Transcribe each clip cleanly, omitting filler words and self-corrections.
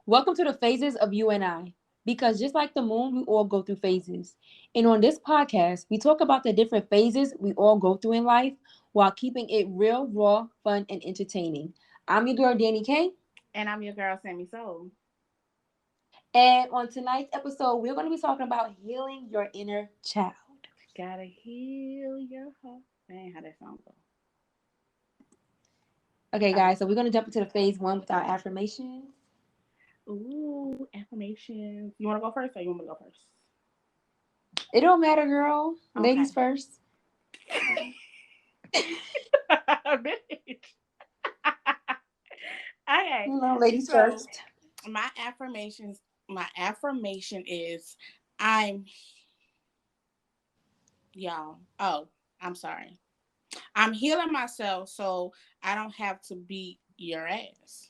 Welcome to the phases of you and I. Because just like the moon, we all go through phases. And on this podcast, we talk about the different phases we all go through in life while keeping it real, raw, fun, and entertaining. I'm your girl, Danny K. And I'm your girl, Sammy Soul. And on tonight's episode, we're going to be talking about healing your inner child. Gotta heal your heart. That ain't how that song go. Okay, All right. guys, so we're going to jump into the phase one with our affirmations. Ooh, affirmations. You want to go first or you want me to go first? It don't matter, girl. Okay. Ladies first. Bitch. Okay. Ladies So first. my my affirmation is I'm y'all. Oh, I'm sorry. I'm healing myself so I don't have to beat your ass.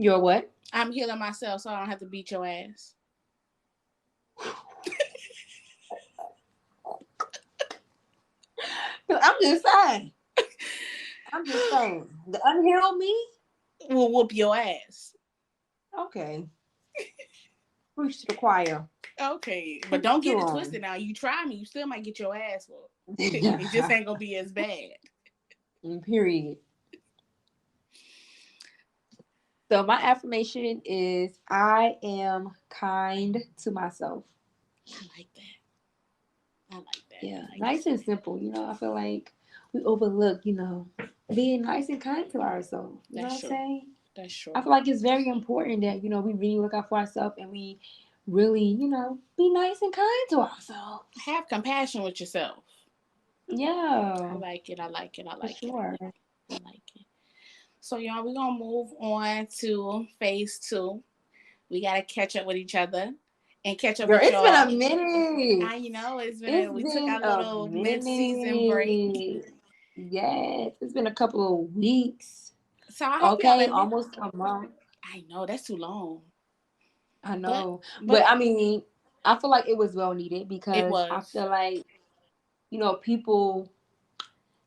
You're what? I'm healing myself so I don't have to beat your ass. I'm just saying. I'm just saying. The unhealed me? Will whoop your ass. Okay. Preach to the choir. Okay, but Preach don't to get it them. twisted now. You try me, you still might get your ass whooped. It just ain't gonna be as bad. Period. So my affirmation is I am kind to myself. I like that. I like that. Yeah, nice and simple. I feel like we overlook, being nice and kind to ourselves. You know That's what I'm true. saying? That's I true. feel like it's very important that, we really look out for ourselves and we really, be nice and kind to ourselves. Have compassion with yourself. I Yeah, like it. I like it. I for like it. I sure. like it. I like it. So y'all, we're gonna move on to phase two. We gotta catch up with each other and catch up Girl, with it's been a y'all. minute. I know it's been It's we took been our a little mid-season break. minute. Yes, it's been a couple of weeks. So I hope y'all Okay, been missing. almost a month. I know that's too long. I But know. But but I mean, I feel like it was well needed it because I was. feel like, people,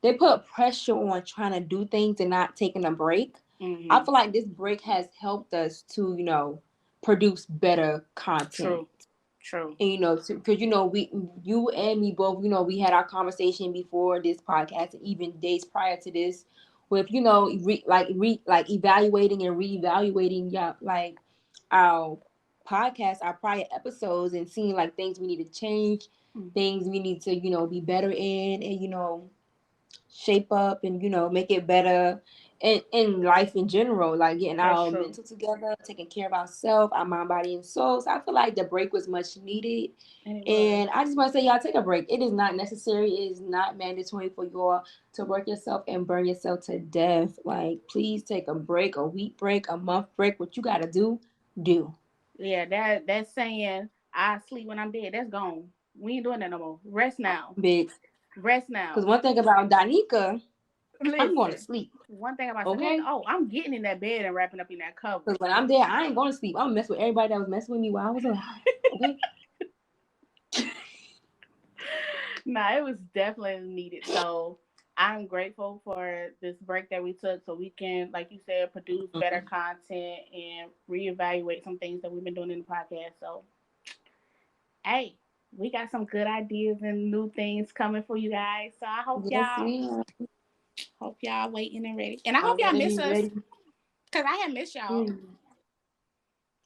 they put pressure on trying to do things and not taking a break. I Mm-hmm. feel like this break has helped us to, produce better content. True. True. And because we, you and me both, we had our conversation before this podcast, and even days prior to this, with like evaluating and reevaluating, yeah, like our podcast, our prior episodes, and seeing like things we need to change, things we need to be better in, and shape up and make it better in life in general, like getting That's our true. mental together, taking care of ourselves, our mind, body, and soul. So I feel like the break was much needed. And it was. And I just want to say, y'all, take a break. It is not necessary. It is not mandatory for y'all to work yourself and burn yourself to death. Like, please take a break, a week break, a month break. What you gotta do. Yeah, that's saying I sleep when I'm dead. That's gone. We ain't doing that no more. Rest now. Big. Rest Because now. one thing about Danica, I'm going to Listen. sleep. One thing about Samantha, Okay. oh, I'm getting in that bed and wrapping up in that Because covers. when I'm there, I ain't going to sleep. I'm gonna mess with everybody that was messing with me while I was alive. Okay. Nah, it was definitely needed. So I'm grateful for this break that we took so we can, like you said, produce better content and reevaluate some things that we've been doing in the podcast. So, hey, we got some good ideas and new things coming for you guys. So I Yes, ma'am. hope y'all waiting and ready. And I hope I'm y'all gonna miss be us ready. because I had missed y'all. Mm.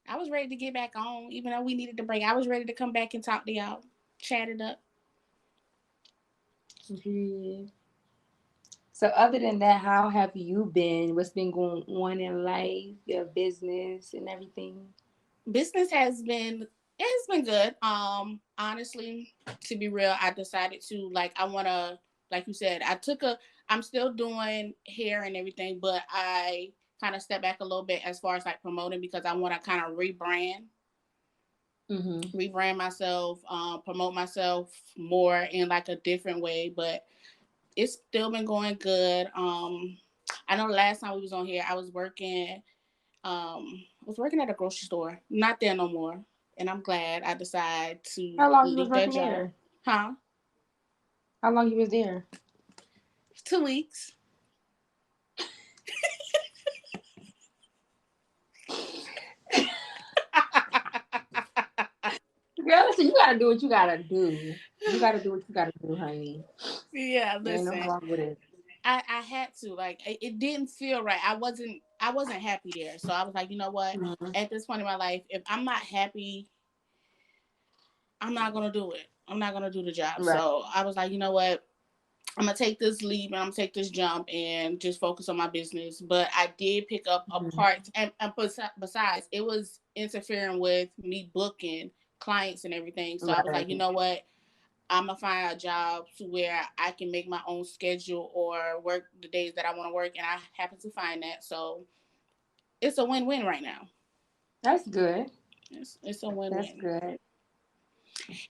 I was ready to get back on, even though we needed to break. I was ready to come back and talk to y'all, chat it up. Yeah. So other than that, how have you been? What's been going on in life, your business and everything? Business has been it has been good. Honestly, to be real, I decided to I wanna like you said, I'm still doing hair and everything, but I kind of step back a little bit as far as like promoting because I want to kind of Mm-hmm. rebrand myself, promote myself more in like a different way. But it's still been going good. I know the last time we was on here, I was working at a grocery store. Not there no more. And I'm glad I decided to How long you was leave that working job. there? Huh? How long you was there? 2 weeks. Listen, you gotta do what you gotta do. You gotta do what you gotta do, honey. Yeah, There ain't no listen. wrong with it. I had to, like, it didn't feel right. I wasn't happy there. So I was like, you know what? Mm-hmm. At this point in my life, if I'm not happy, I'm not gonna do it. I'm not gonna do the job. Right. So I was like, you know what? I'm gonna take this leap and I'm gonna take this jump and just focus on my business. But I did pick up a Mm-hmm. part, and besides, it was interfering with me booking clients and everything. So I was Right. like, you know what? I'm gonna find a job to where I can make my own schedule or work the days that I want to work, and I happen to find that. So it's a win-win right now. That's good. It's a That's win-win. good.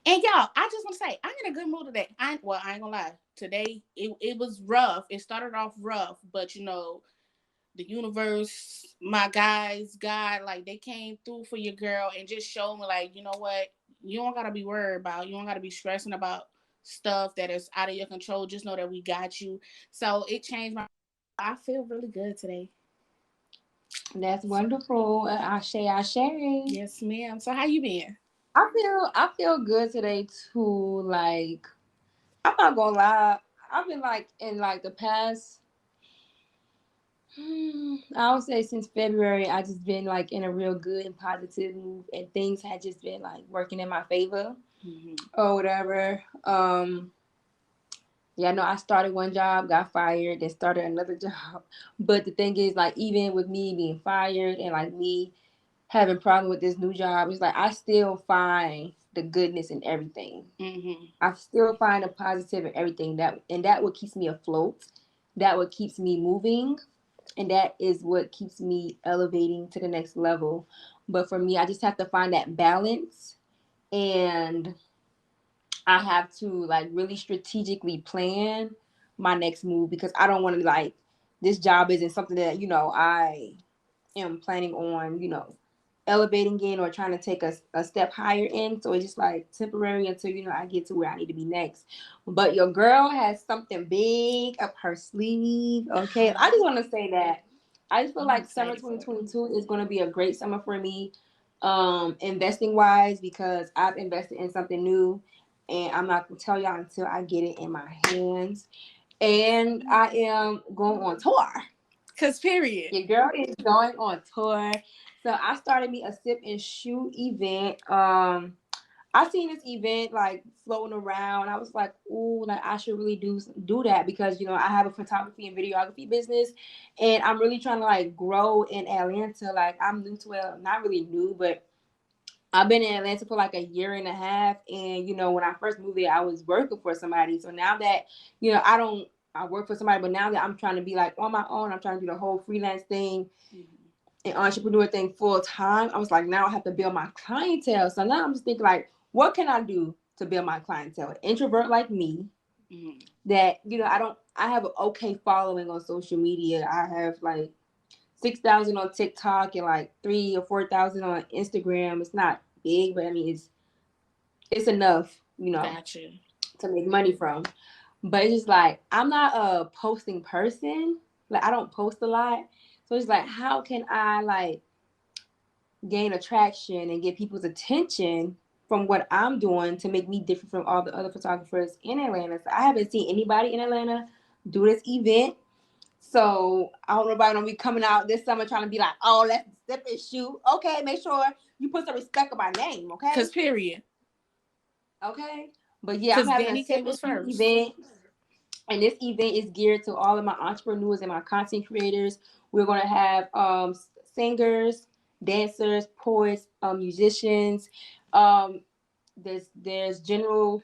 And y'all, I just want to say, I'm in a good mood today. I ain't gonna lie. Today, it was rough. It started off rough, but the universe, my guys, God, like they came through for your girl and just showed me, like, you know what? You don't gotta be worried about. You don't gotta be stressing about stuff that is out of your control. Just know that we got you. So it changed my. I feel really good today. That's wonderful. Ashe, ashe. Yes, ma'am. So how you been? I feel good today too. Like I'm not gonna lie. I've been like in like the past I would say since February I just been like in a real good and positive move and things had just been like working in my favor Mm-hmm. or whatever. Yeah, no, I started one job, got fired, then started another job. But the thing is, like, even with me being fired and like me having problem with this new job, it's like I still find the goodness in everything. Mm-hmm. I still find a positive in everything that what keeps me afloat. That what keeps me moving. And that is what keeps me elevating to the next level. But for me, I just have to find that balance and I have to like really strategically plan my next move because I don't want to like this job isn't something that I am planning on elevating in or trying to take a step higher in. So it's just like temporary until I get to where I need to be next. But your girl has something big up her sleeve. Okay, I just want to say that I just feel I'm like summer excited for it. 2022 is going to be a great summer for me, investing wise because I've invested in something new and I'm not gonna tell y'all until I get it in my hands. And I am going on tour. Cause period. Your girl is going on tour. So I started me a sip and shoot event. I seen this event like floating around. I was like, ooh, like I should really do that because I have a photography and videography business, and I'm really trying to like grow in Atlanta. Like I'm new to it, not really new, but I've been in Atlanta for like a year and a half, and when I first moved there, I was working for somebody. So now that I work for somebody, but now that I'm trying to be like on my own, I'm trying to do the whole freelance thing Mm-hmm. and entrepreneur thing full time. I was like, now I have to build my clientele. So now I'm just thinking like, what can I do to build my clientele? An introvert like me, Mm-hmm. that I have an okay following on social media. I have like 6,000 on TikTok and like 3 or 4,000 on Instagram. It's not big, but I mean it's enough, Gotcha. to make money from. But it's just like I'm not a posting person. Like I don't post a lot. So it's like how can I like gain attraction and get people's attention from what I'm doing to make me different from all the other photographers in Atlanta. So I haven't seen anybody in Atlanta do this event. So I hope nobody don't be coming out this summer trying to be like, oh, let's sip and shoot. Okay, make sure you put some respect on my name, Cause okay? period. Okay. But yeah, I'm Cause having a Danny K sip and was shoot first. event. And this event is geared to all of my entrepreneurs and my content creators. We're gonna have singers, dancers, poets, musicians. Um, there's general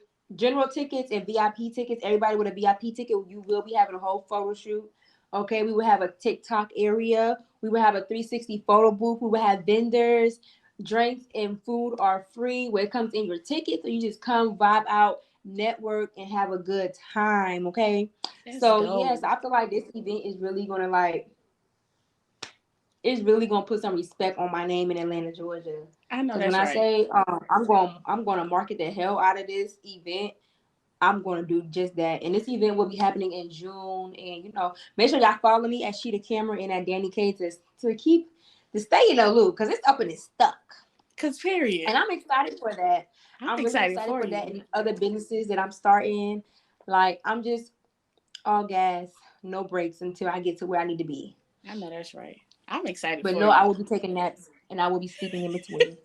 tickets and VIP tickets. Everybody with a VIP ticket, you will be having a whole photo shoot. Okay, we will have a TikTok area. We will have a 360 photo booth. We will have vendors. Drinks and food are free where it comes in your ticket. So you just come vibe out, network, and have a good time. Okay. That's So yes, dope. I feel like this event is really gonna like it's really gonna put some respect on my name in Atlanta, Georgia. I know Because when that's I right. say I'm gonna market the hell out of this event, I'm gonna do just that. And this event will be happening in June. And make sure y'all follow me at Sheeta Camera and at Danny K to keep to stay in the loop because it's up and it's stuck. Cause period. And I'm excited for that. I'm really excited for that and the other businesses that I'm starting. Like, I'm just all gas, no breaks until I get to where I need to be. I know that's right. I'm excited but for no, you. I will be taking naps and I will be sleeping in between.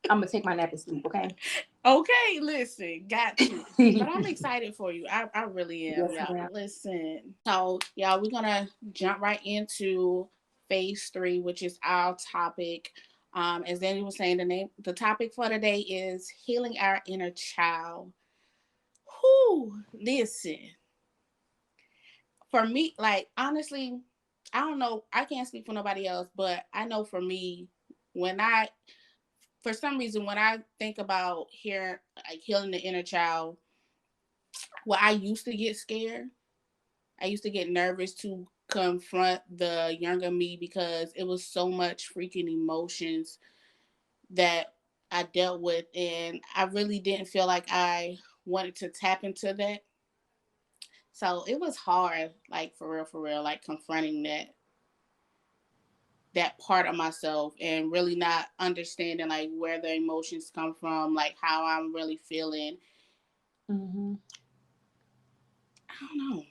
I'm gonna take my nap and sleep, okay? Okay, listen, got to. But I'm excited for you. I really am, Yes, y'all. ma'am. Listen. So, y'all, we're gonna jump right into phase 3, which is our topic. As Danny was saying, the topic for today is healing our inner child. Whew, listen. For me, like honestly, I don't know. I can't speak for nobody else, but I know for me, for some reason, when I think about like healing the inner child, well, I used to get scared. I used to get nervous to confront the younger me because it was so much freaking emotions that I dealt with, and I really didn't feel like I wanted to tap into that. So it was hard, like for real, like confronting that part of myself and really not understanding like where the emotions come from, like how I'm really feeling. Mm-hmm. I don't know.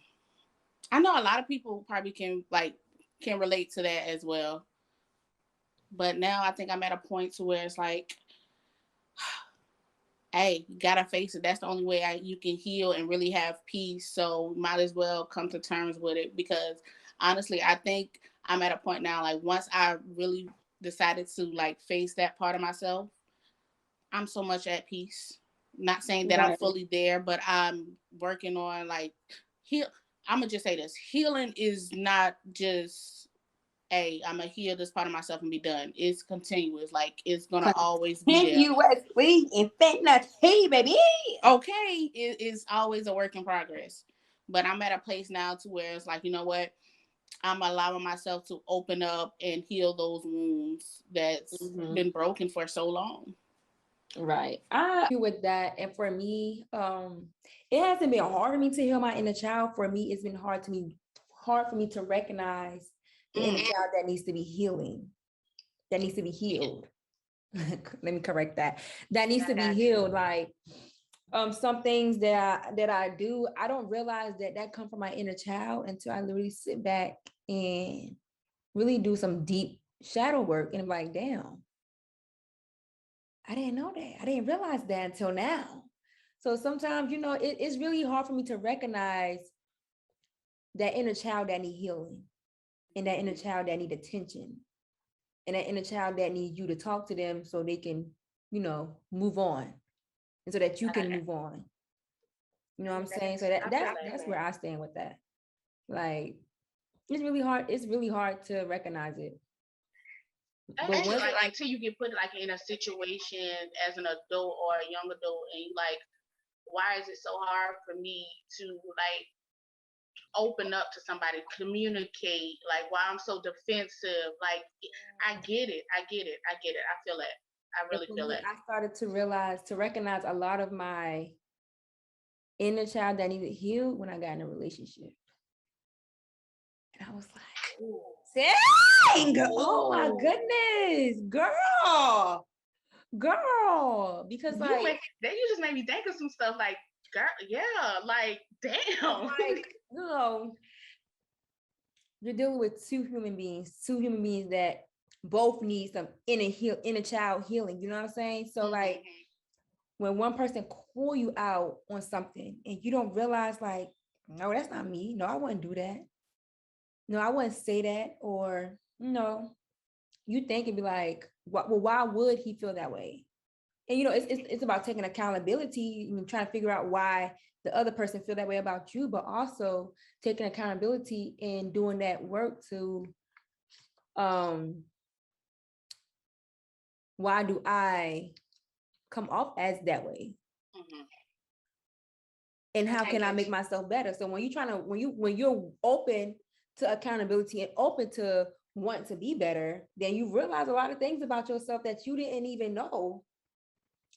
I know a lot of people probably can relate to that as well. But now I think I'm at a point to where it's like, hey, you gotta face it. That's the only way you can heal and really have peace. So might as well come to terms with it because honestly, I think I'm at a point now. Like once I really decided to like face that part of myself, I'm so much at peace. Not saying that I'm fully there, but I'm working on like heal. I'm gonna just say this: healing is not just hey, I'm gonna heal this part of myself and be done. It's continuous. Like it's gonna always be there. Continuously infinity, baby. Okay, it is always a work in progress. But I'm at a place now to where it's like, you know what? I'm allowing myself to open up and heal those wounds that's been broken for so long. Right. I agree with that. And for me, it hasn't been hard for me to heal my inner child. For me, it's been hard for me to recognize the inner child that needs to be that needs to be healed. Let me correct that. That needs to be healed. Like some things that I do, I don't realize that come from my inner child until I literally sit back and really do some deep shadow work. And I'm like, damn, I didn't know that. I didn't realize that until now. So sometimes, it's really hard for me to recognize that inner child that need healing and that inner child that need attention and that inner child that need you to talk to them so they can, move on and so that you can move on. You know what I'm saying? So that's where I stand with that. Like, it's really hard. It's really hard to recognize it. But like till you get put like in a situation as an adult or a young adult, and you like, why is it so hard for me to like open up to somebody, communicate? Like, why I'm so defensive? Like, I get it. I feel it. I really feel it. I started to recognize a lot of my inner child that needed healed when I got in a relationship. And I was like, dang, oh my goodness, girl. Because you just made me think of some stuff like, girl, yeah, like, damn. Like, you're dealing with two human beings that both need some inner child healing. You know what I'm saying? So like when one person call you out on something and you don't realize like, no, that's not me. No, I wouldn't do that. No, I wouldn't say that. Or no, you think and be like, well, why would he feel that way? And it's about taking accountability and trying to figure out why the other person feel that way about you, but also taking accountability and doing that work to why do I come off as that way? And how can I make myself better? So when you're open to accountability and open to want to be better, then you realize a lot of things about yourself that you didn't even know,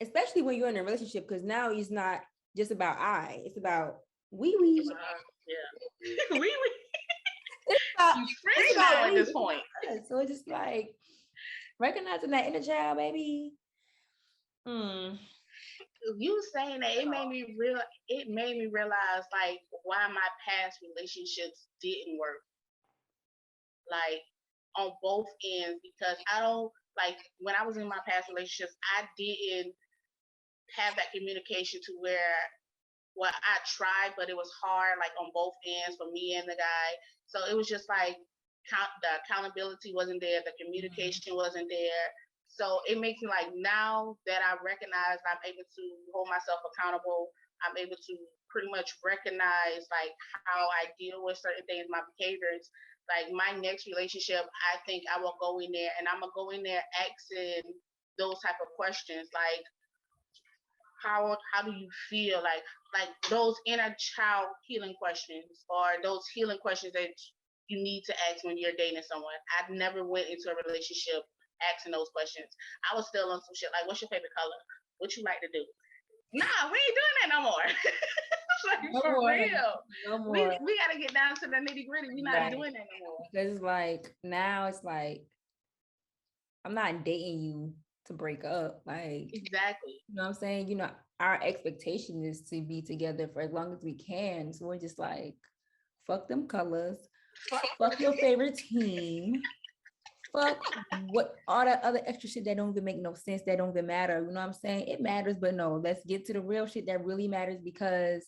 especially when you're in a relationship, because now it's not just about it's about we. Yeah. We. It's about, you friends now at this point. So it's just like Recognizing that inner child, baby. You saying that it made me realize like why my past relationships didn't work, like on both ends, because I don't like when I was in my past relationships, I didn't have that communication to where well I tried, but it was hard like on both ends for me and the guy. So it was just like the accountability wasn't there, the communication wasn't there. So it makes me like now that I recognize I'm able to hold myself accountable, I'm able to pretty much recognize like how I deal with certain things, my behaviors. Like my next relationship, I think I will go in there and I'm gonna go in there asking those type of questions like how do you feel like those inner child healing questions or those healing questions that you need to ask when you're dating someone. I never went into a relationship asking those questions. I was still on some shit like, what's your favorite color? What you like to do? Nah, we ain't doing that no more. Like, No for more. real. No We more. gotta get down to the nitty gritty. We're not Right. doing that no more. Because it's like now it's like I'm not dating you to break up. Like Exactly. you know what I'm saying? You know, our expectation is to be together for as long as we can. So we're just like, fuck them colors, fuck your favorite team, fuck what all that other extra shit that don't even make no sense, that don't even matter. You know what I'm saying? It matters, but no, let's get to the real shit that really matters because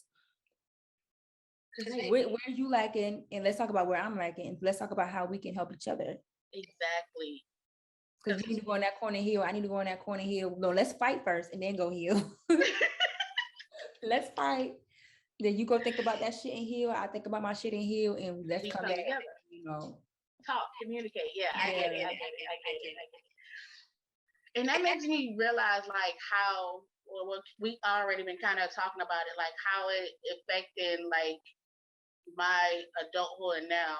where you lacking, and let's talk about where I'm lacking, and let's talk about how we can help each other. Exactly. Because you need to go in that corner heal. I need to go in that corner heal. No, let's fight first and then go heal. Let's fight. Then you go think about that shit and heal. I think about my shit and heal, and let's come back together. You know, talk, communicate. Yeah, I get it. And that makes me realize like how well we already been kind of talking about it, like how it affected like my adulthood now,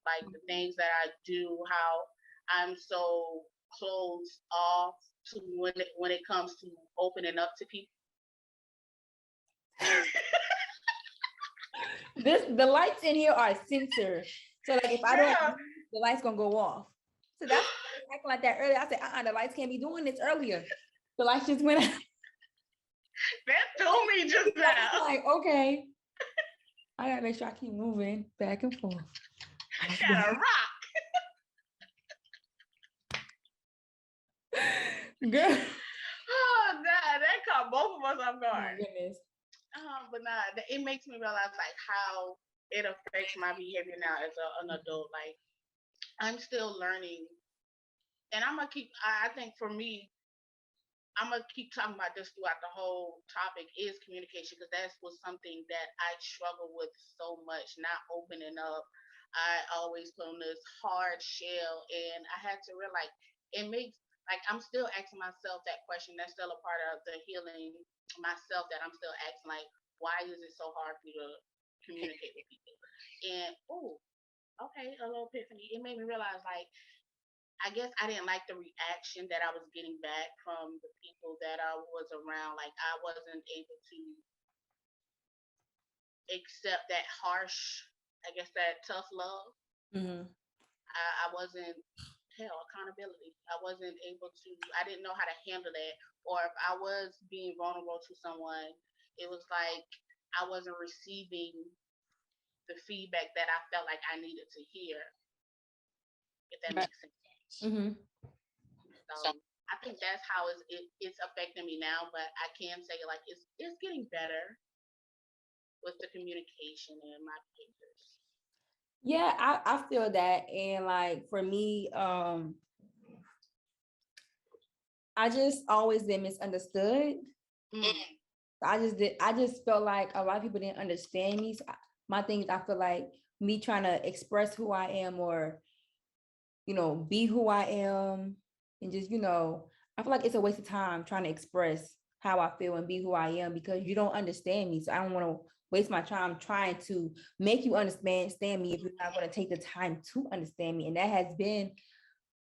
like the things that I do, how I'm so closed off to when it comes to opening up to people. The lights in here are censored. So like if I don't, the lights gonna go off. So that's acting like that earlier. I said, the lights can't be doing this earlier. The lights just went out. That threw me just now. Like, okay. I gotta make sure I keep moving back and forth. I gotta rock. Girl. Oh God, that caught both of us off guard. Oh, goodness. But nah, it makes me realize like how it affects my behavior now as an adult. Like I'm still learning, and I'm gonna keep. I think for me, I'm gonna keep talking about this throughout the whole topic is communication because that was something that I struggle with so much, not opening up. I always put on this hard shell, and I had to realize it makes like I'm still asking myself that question. That's still a part of the healing myself that I'm still asking like, why is it so hard for you to communicate with people? And okay, a little epiphany. It made me realize like I guess I didn't like the reaction that I was getting back from the people that I was around. Like I wasn't able to accept that harsh, I guess that tough love. Mm-hmm. I wasn't accountability. I wasn't able to. I didn't know how to handle that. Or if I was being vulnerable to someone, it was like I wasn't receiving the feedback that I felt like I needed to hear. If that makes sense. Mm-hmm. So I think that's how it's affecting me now. But I can say like it's getting better with the communication and my behaviors. Yeah, I feel that. And like for me, I just always been misunderstood. I just felt like a lot of people didn't understand me. So my thing is I feel like me trying to express who I am or, be who I am and just, I feel like it's a waste of time trying to express how I feel and be who I am because you don't understand me. So I don't want to waste my time trying to make you understand me if you're not going to take the time to understand me. And that has been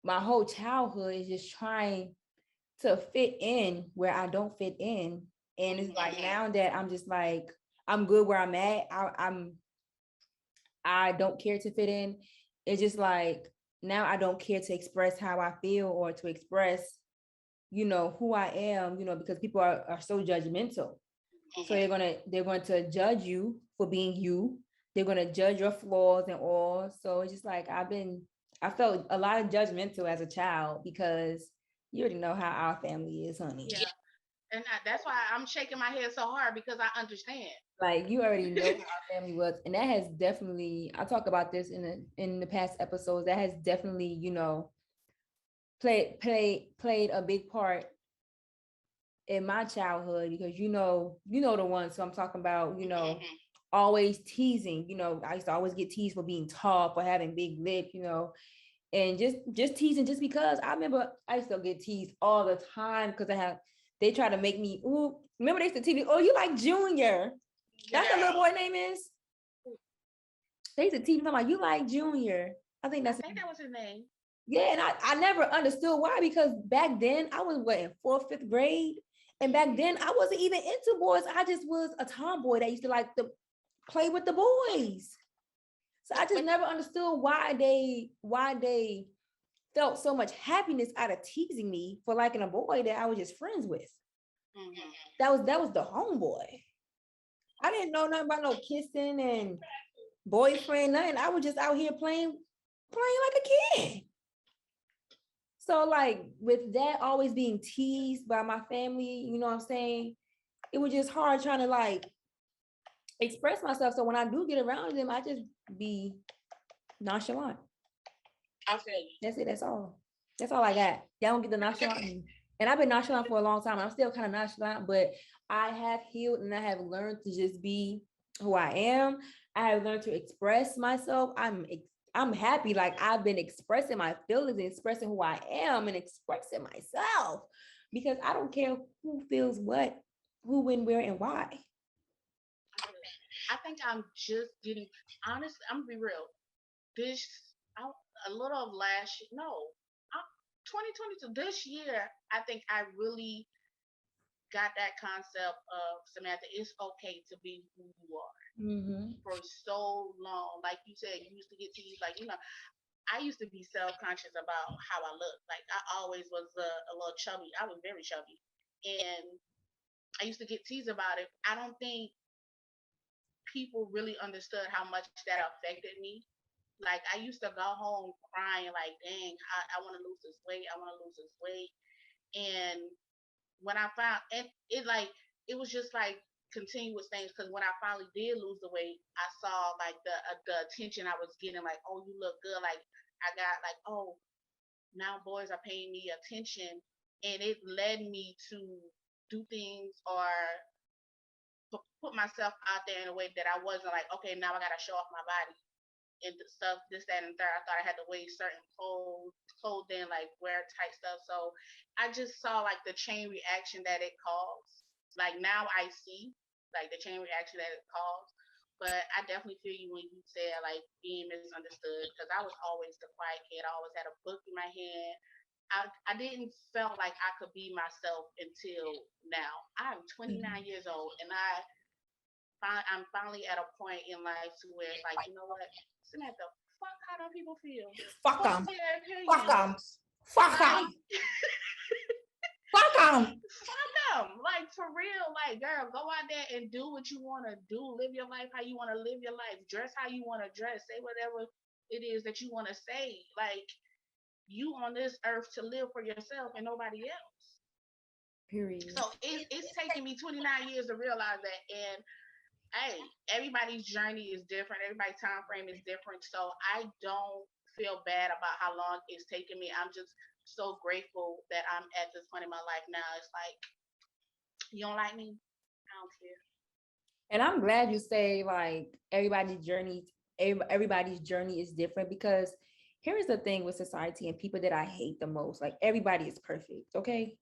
my whole childhood is just trying to fit in where I don't fit in. And it's like now that I'm just like, I'm good where I'm at. I don't care to fit in. It's just like now I don't care to express how I feel or to express, who I am, because people are so judgmental. So they're going to judge you for being you. They're going to judge your flaws and all. So it's just like I felt a lot of judgmental as a child because you already know how our family is, honey. Yeah. And that's why I'm shaking my head so hard because I understand. Like you already know how our family was, and that has definitely. I talk about this in the past episodes. That has definitely, played a big part in my childhood because the one. So I'm talking about, always teasing. I used to always get teased for being tall, for having big lips, and just teasing just because I remember I used to get teased all the time because they try to make me. Ooh, remember they used to tease me. Oh, you like Junior? That's the little boy name is. They used to tease me about you like Junior. I think that was his name. Yeah, and I never understood why because back then I was in fourth, fifth grade, and back then I wasn't even into boys. I just was a tomboy that used to like to play with the boys. So I just never understood why they felt so much happiness out of teasing me for liking a boy that I was just friends with. Mm-hmm. That was the homeboy. I didn't know nothing about no kissing and boyfriend, nothing. I was just out here playing like a kid. So like with that always being teased by my family, you know what I'm saying? It was just hard trying to like express myself. So when I do get around them, I just be nonchalant. I feel you. That's it. That's all. That's all I got. Y'all don't get the nonchalant. And I've been nonchalant for a long time. I'm still kind of nonchalant, but I have healed and I have learned to just be who I am. I have learned to express myself. I'm happy. Like I've been expressing my feelings and expressing who I am and expressing myself because I don't care who feels what, who, when, where, and why. I think I'm just getting honest. I'm gonna be real. This a little of last year. No, 2022. This year, I think I really got that concept of Samantha. It's okay to be who you are. Mm-hmm. For so long, like you said, you used to get teased. Like I used to be self-conscious about how I look. Like I always was a little chubby. I was very chubby, and I used to get teased about it. I don't think people really understood how much that affected me. Like I used to go home crying, like, dang, I want to lose this weight. I want to lose this weight. And when I found, and it was just like continuous things. Because when I finally did lose the weight, I saw like the attention I was getting. Like, oh, you look good. Like I got like, oh, now boys are paying me attention, and it led me to do things or put myself out there in a way that I wasn't like, okay, now I got to show off my body and stuff, this, that, and third. I thought I had to wear certain clothing, like wear tight stuff. So I just saw like the chain reaction that it caused. Like now I see like the chain reaction that it caused. But I definitely feel you when you said like being misunderstood because I was always the quiet kid. I always had a book in my hand. I didn't feel like I could be myself until now. I'm 29 years old and I'm finally at a point in life to where it's like, you know what, Samantha, fuck how do people feel? Fuck them. Fuck them. Fuck them. Fuck them. Fuck them. Like for real, like girl, go out there and do what you want to do. Live your life how you want to live your life. Dress how you want to dress. Say whatever it is that you want to say. Like you on this earth to live for yourself and nobody else. Period. So it's taken me 29 years to realize that. And hey, everybody's journey is different. Everybody's time frame is different. So I don't feel bad about how long it's taken me. I'm just so grateful that I'm at this point in my life now. It's like, you don't like me? I don't care. And I'm glad you say like everybody's journey is different because here's the thing with society and people that I hate the most. Like everybody is perfect, okay?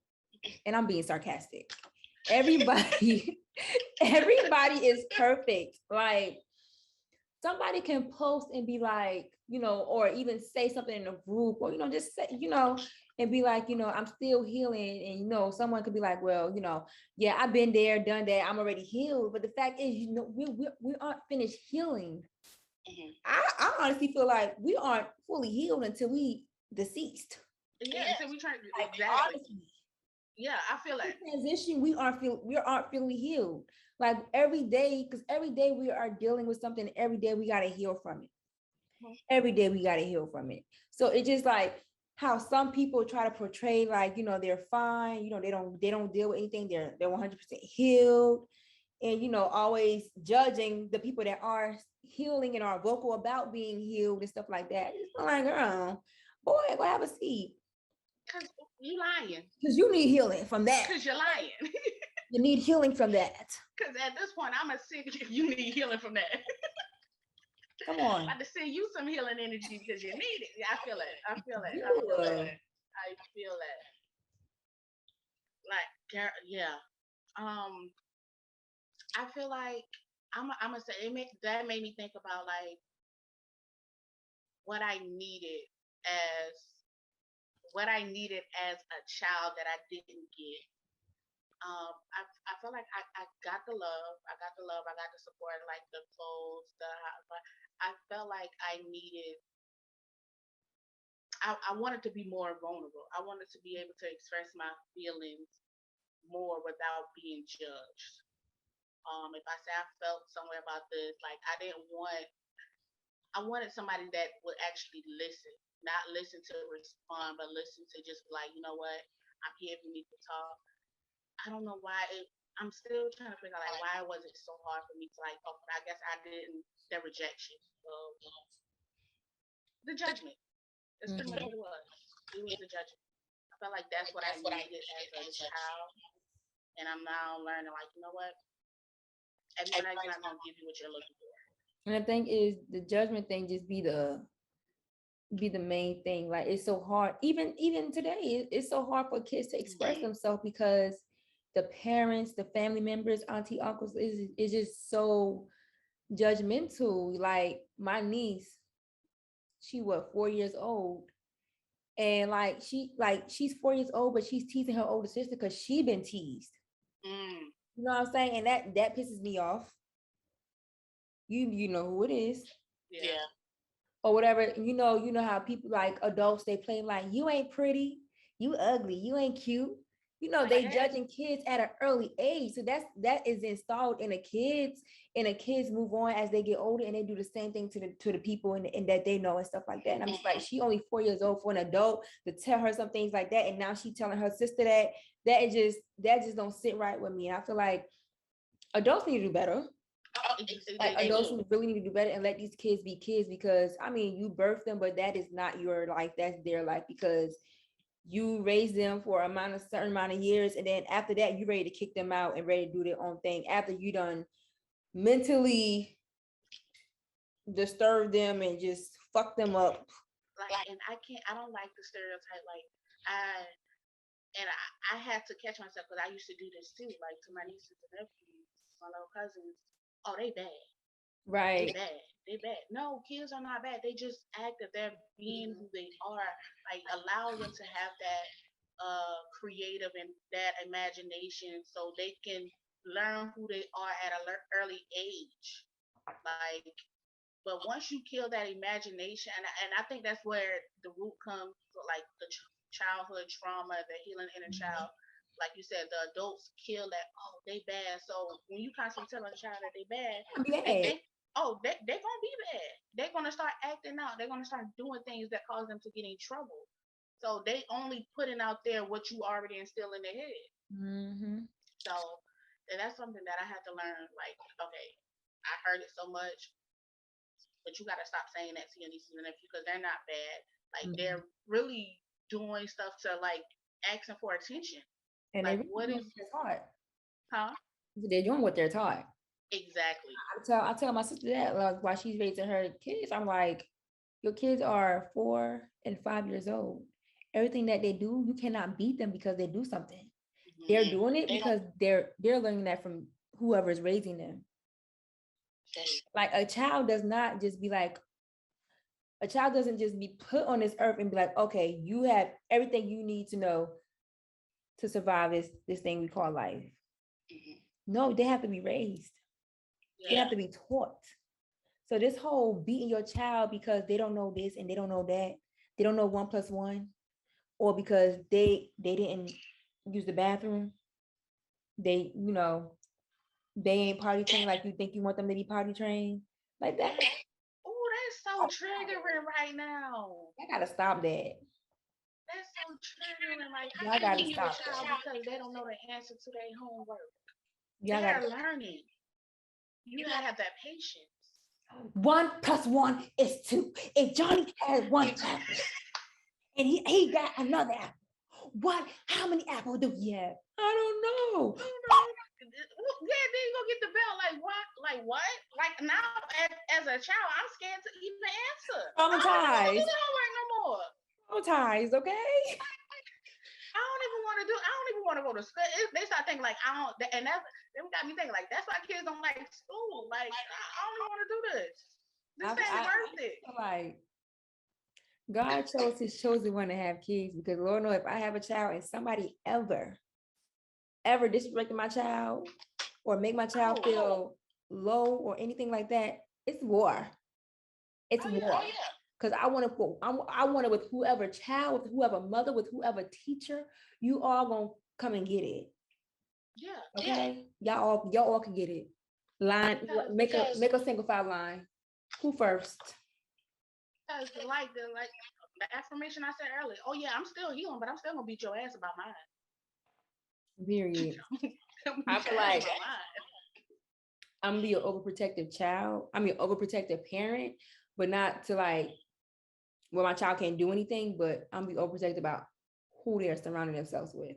And I'm being sarcastic. Everybody is perfect. Like somebody can post and be like, or even say something in a group or, just say, and be like, I'm still healing. And, someone could be like, well, yeah, I've been there, done that. I'm already healed. But the fact is, we aren't finished healing. I honestly feel like we aren't fully healed until we deceased. Yeah, until we try Like, exactly. honestly, Yeah, I feel that. transition, we aren't fully healed. Like every day, because every day we are dealing with something. Every day we gotta heal from it. Every day we gotta heal from it. So it's just like how some people try to portray, like, they're fine. They don't deal with anything. They're 100% healed, and always judging the people that are healing and are vocal about being healed and stuff like that. It's like, girl, boy, go have a seat. Cause you lying. Because you need healing from that. Cause you're lying. You need healing from that. Cause at this point, I'm a sick if you need healing from that. Come on. About to send you some healing energy because you need it. Yeah, I feel it. I feel it. I feel it. I feel it. Like, yeah. I feel like I'm gonna say that made me think about like what I needed as a child that I didn't get. I feel like I got the love, I got the support, like the clothes, but I felt like I wanted to be more vulnerable. I wanted to be able to express my feelings more without being judged. If I say I felt somewhere about this, like I wanted somebody that would actually listen, not listen to respond, but listen to just be like, you know what, I'm here if you need to talk. I don't know why I'm still trying to figure out like why was it so hard for me to like. Oh, I guess I didn't. The rejection, the judgment. That's pretty much what it was. It was the judgment. I felt like that's what I needed as a child, and I'm now learning like, you know what, everybody's not gonna give you what you're looking for. And the thing is, the judgment thing just be the main thing. Like, it's so hard. Even today, it's so hard for kids to express themselves because the parents, the family members, auntie, uncles is just so judgmental. Like my niece, she 4 years old, and she's 4 years old, but she's teasing her older sister because she been teased. You know what I'm saying? And that pisses me off. You know who it is. Yeah. Or whatever. You know how people, like adults, they play like, you ain't pretty, you ugly, you ain't cute. They judging kids at an early age. So that is installed in a kids, and the kids move on as they get older, and they do the same thing to the people and that they know and stuff like that. And I'm just like, she only 4 years old for an adult to tell her some things like that, and now she telling her sister that just don't sit right with me. And I feel like adults need to do better. Like adults really need to do better and let these kids be kids, because I mean, you birth them, but that is not your life, that's their life, because you raise them for a certain amount of years, and then after that you're ready to kick them out and ready to do their own thing after you done mentally disturb them and just fuck them up. Like, and I don't like the stereotype. Like, I had to catch myself because I used to do this too, like to my nieces and nephews, my little cousins. Oh, they bad. Right. They bad. No, kids are not bad. They just act that they're being who they are. Like, allow them to have that creative and that imagination so they can learn who they are at an early age. Like, but once you kill that imagination, and I think that's where the root comes, like the childhood trauma, the healing inner child. Like you said, the adults kill that. Oh, they bad. So when you constantly tell a child that they bad, they're gonna be bad. They're gonna start acting out. They're gonna start doing things that cause them to get in trouble. So they only putting out there what you already instill in their head. So and that's something that I had to learn. Like, okay, I heard it so much, but you got to stop saying that to your nieces and nephews because they're not bad. Like, they're really doing stuff to like asking for attention. And like, what is taught? Huh? They're doing what they're taught. Exactly. I tell my sister that, like, while she's raising her kids, I'm like, your kids are 4 and 5 years old. Everything that they do, you cannot beat them because they do something. They're doing it because they're learning that from whoever is raising them. Like, a child does not just be like, a child doesn't just be put on this earth and be like, okay, you have everything you need to know to survive this thing we call life. No, they have to be raised. They have to be taught. So this whole beating your child because they don't know this and they don't know that, they don't know 1 plus 1, or because they didn't use the bathroom, they they ain't potty trained like you think you want them to be potty trained like that. Oh, that's so triggering right now. I gotta stop that. That's so triggering. Like, how Y'all can gotta you beat a stop child that. because they don't know the answer to their homework? Y'all They're gotta. learning. You gotta have that patience. 1 plus 1 is 2. If Johnny has 1 apple and he got another apple, how many apples do he have? I don't know. Yeah, then you go get the bell. Like what? Like what? Like now, as a child, I'm scared to even answer. I don't want to do Traumatized. the homework no more. Traumatized, okay? I don't even want to do. I don't even want to go to school. They start thinking like I don't, and that's them got me thinking like that's why kids don't like school. Like I don't even want to do this. This ain't worth it. Like God chose his chosen one to have kids, because Lord knows if I have a child and somebody ever disrespected my child or make my child feel low or anything like that, it's war. It's war. Because I want to put, I want it with whoever child, with whoever mother, with whoever teacher, you all gonna come and get it. Yeah. Okay. Y'all all can get it. Line, make a single file line. Who first? Because like the affirmation I said earlier. Oh yeah, I'm still healing, but I'm still gonna beat your ass about mine. Period. I feel like I'm gonna be an overprotective child. I'm an overprotective parent, but not to like where my child can't do anything, but I'm gonna be overprotective about who they're surrounding themselves with.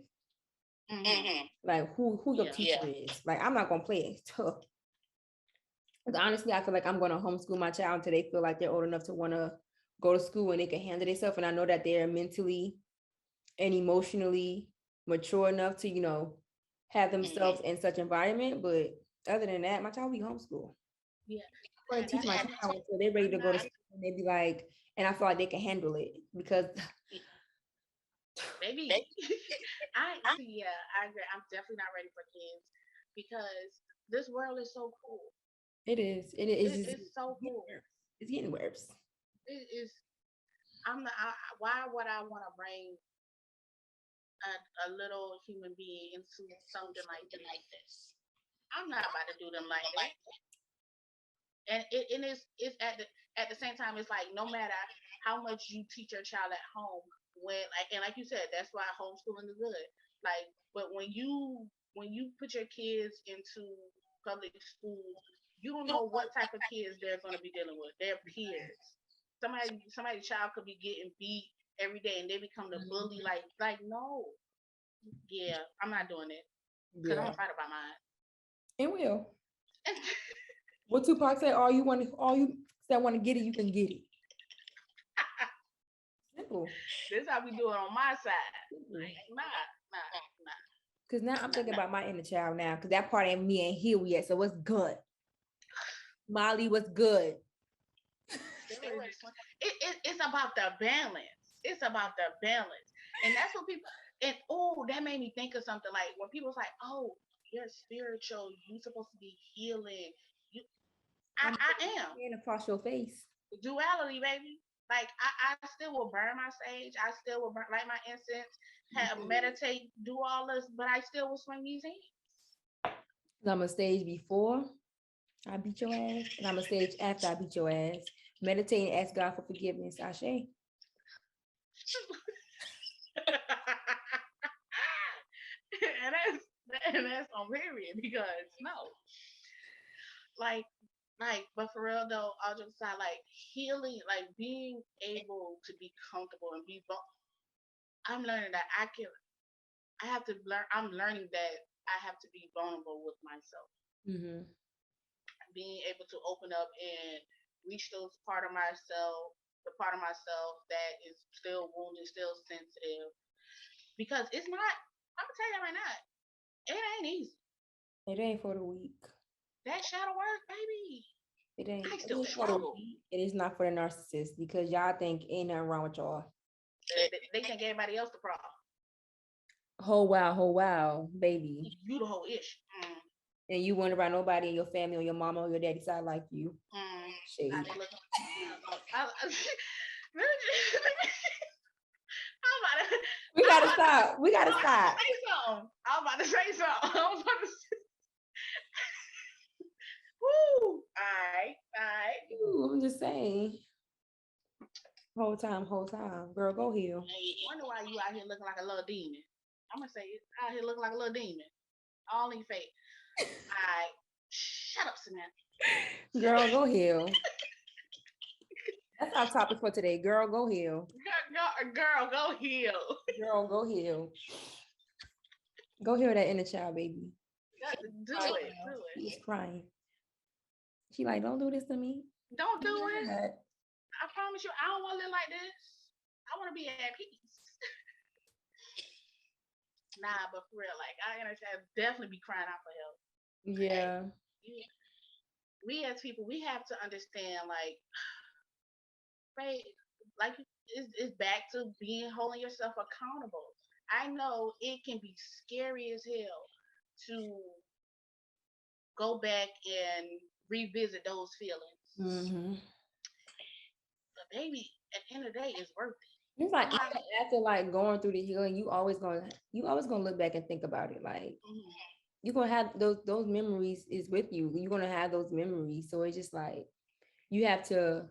Like who your teacher is. Like I'm not gonna play it tough. Because honestly, I feel like I'm gonna homeschool my child until they feel like they're old enough to want to go to school and they can handle themselves. And I know that they're mentally and emotionally mature enough to, have themselves in such environment. But other than that, my child will be homeschooled. Yeah. I'm gonna teach my child until they're ready to go to school and they be like, and I feel like they can handle it because maybe I see. Yeah, I agree. I'm definitely not ready for kids because this world is so cool. it is. It's so cool. It's getting worse. It is. Why would I want to bring a little human being into something like this? I'm not about to do them like that. And it's at the same time, it's like no matter how much you teach your child at home, like you said, that's why homeschooling is good. Like, but when you put your kids into public schools, you don't know what type of kids they're going to be dealing with. Their peers. Somebody's child could be getting beat every day, and they become the bully. Like no, yeah, I'm not doing it because I'm gonna fight about mine. And will. What Tupac said, all you that want to get it, you can get it. Simple. This is how we do it on my side. Nah. Because now I'm thinking about my inner child now, because that part of me ain't here yet. So what's good? Molly, what's good? It's about the balance. It's about the balance. And that's what people, and that made me think of something. Like when people's like, oh, you're spiritual, you're supposed to be healing. I am. Across your face. Duality, baby. Like I still will burn my sage. I still will light my incense, meditate, do all this, but I still will swing these hands. I'm a stage before I beat your ass, and I'm a stage after I beat your ass. Meditate and ask God for forgiveness. Ashe. and that's on period because no. But for real though, all jokes aside, like healing, like being able to be comfortable and I'm learning that I have to learn. I'm learning that I have to be vulnerable with myself. Being able to open up and reach those the part of myself that is still wounded, still sensitive. Because it's not. I'm gonna tell you right now, it ain't easy. It ain't for the weak. That shadow work, baby. It ain't. I still struggle. It is not for the narcissist, because y'all think ain't nothing wrong with y'all. They think everybody else the problem. Whole wow, baby. You the whole ish. And you wonder about nobody in your family or your mama or your daddy side like you. Shade. Out here looking. I'm about to. We I'm gotta about to. stop. We gotta I'm about to stop. say something. I'm about to say something. I'm about to say. Woo! All right, all right. Ooh, I'm just saying. Whole time. Girl, go heal. Wonder why you out here looking like a little demon. I'm gonna say it out here looking like a little demon. All in fake. All right. Shut up, Samantha. Girl, go heal. That's our topic for today. Girl, go heal. Girl, go heal. Girl, go heal. Go heal that inner child, baby. Do it. Do She's it. crying. She like, don't do this to me. Don't do it. God. I promise you, I don't want to live like this. I want to be at peace. Nah, but for real, like I understand, definitely be crying out for help. Yeah. You- We as people, we have to understand, like, right, like it's back to being holding yourself accountable. I know it can be scary as hell to go back and revisit those feelings, Mm-hmm. but baby, at the end of the day, it's worth it. It's No like matter. after like going through the healing, you always gonna look back and think about it. Like Mhm. you're gonna have those memories is with you. You're gonna have those memories. So it's just like you have to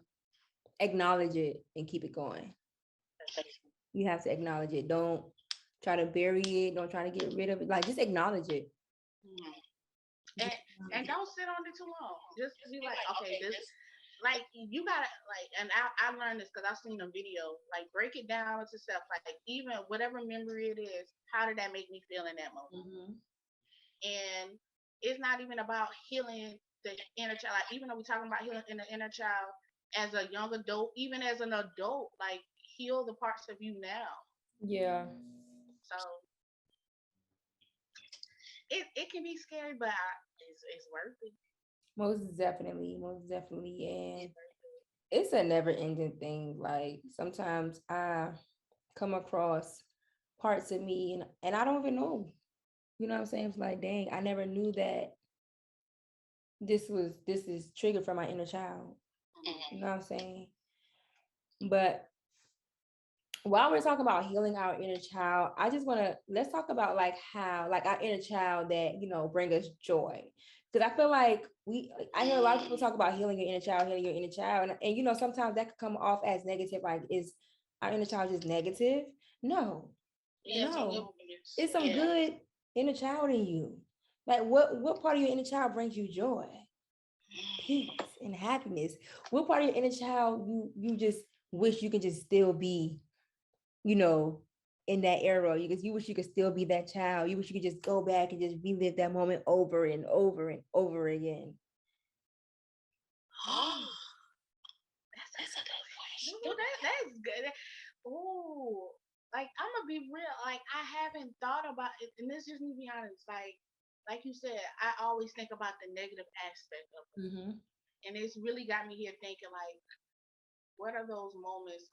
acknowledge it and keep it going. You have to acknowledge it. Don't try to bury it. Don't try to get rid of it. Like just acknowledge it. Mhm. Just And acknowledge it. don't sit on it too long. Just be like, okay, this, like you gotta like, and I learned this because I've seen a video. Like break it down into stuff. Like even whatever memory it is, how did that make me feel in that moment? Mhm. And it's not even about healing the inner child. Like even though we're talking about healing in the inner child as a young adult, even as an adult, like heal the parts of you now. Yeah. So it can be scary, but it's worth it. Most definitely. Most definitely. And It's worth it. it's a never ending thing. Like sometimes I come across parts of me and I don't even know. You know what I'm saying? It's like, dang, I never knew that this is triggered from my inner child. You know what I'm saying? But while we're talking about healing our inner child, I just want to let's talk about like how like our inner child that bring us joy. Because I feel like I hear a lot of people talk about healing your inner child, and sometimes that could come off as negative. Like, is our inner child just negative? No, Yeah, some good no, ones. it's some Yeah. good inner child in you. Like, what part of your inner child brings you joy, peace, and happiness? What part of your inner child you just wish you could just still be, you know, in that era? You wish you could still be that child. You wish you could just go back and just relive that moment over and over and over again. That's a good question. Ooh, that's good. Ooh, like I'm gonna be real. Like I haven't thought about it, and this just me be honest. Like you said, I always think about the negative aspect of it, Mm-hmm. and it's really got me here thinking like, what are those moments?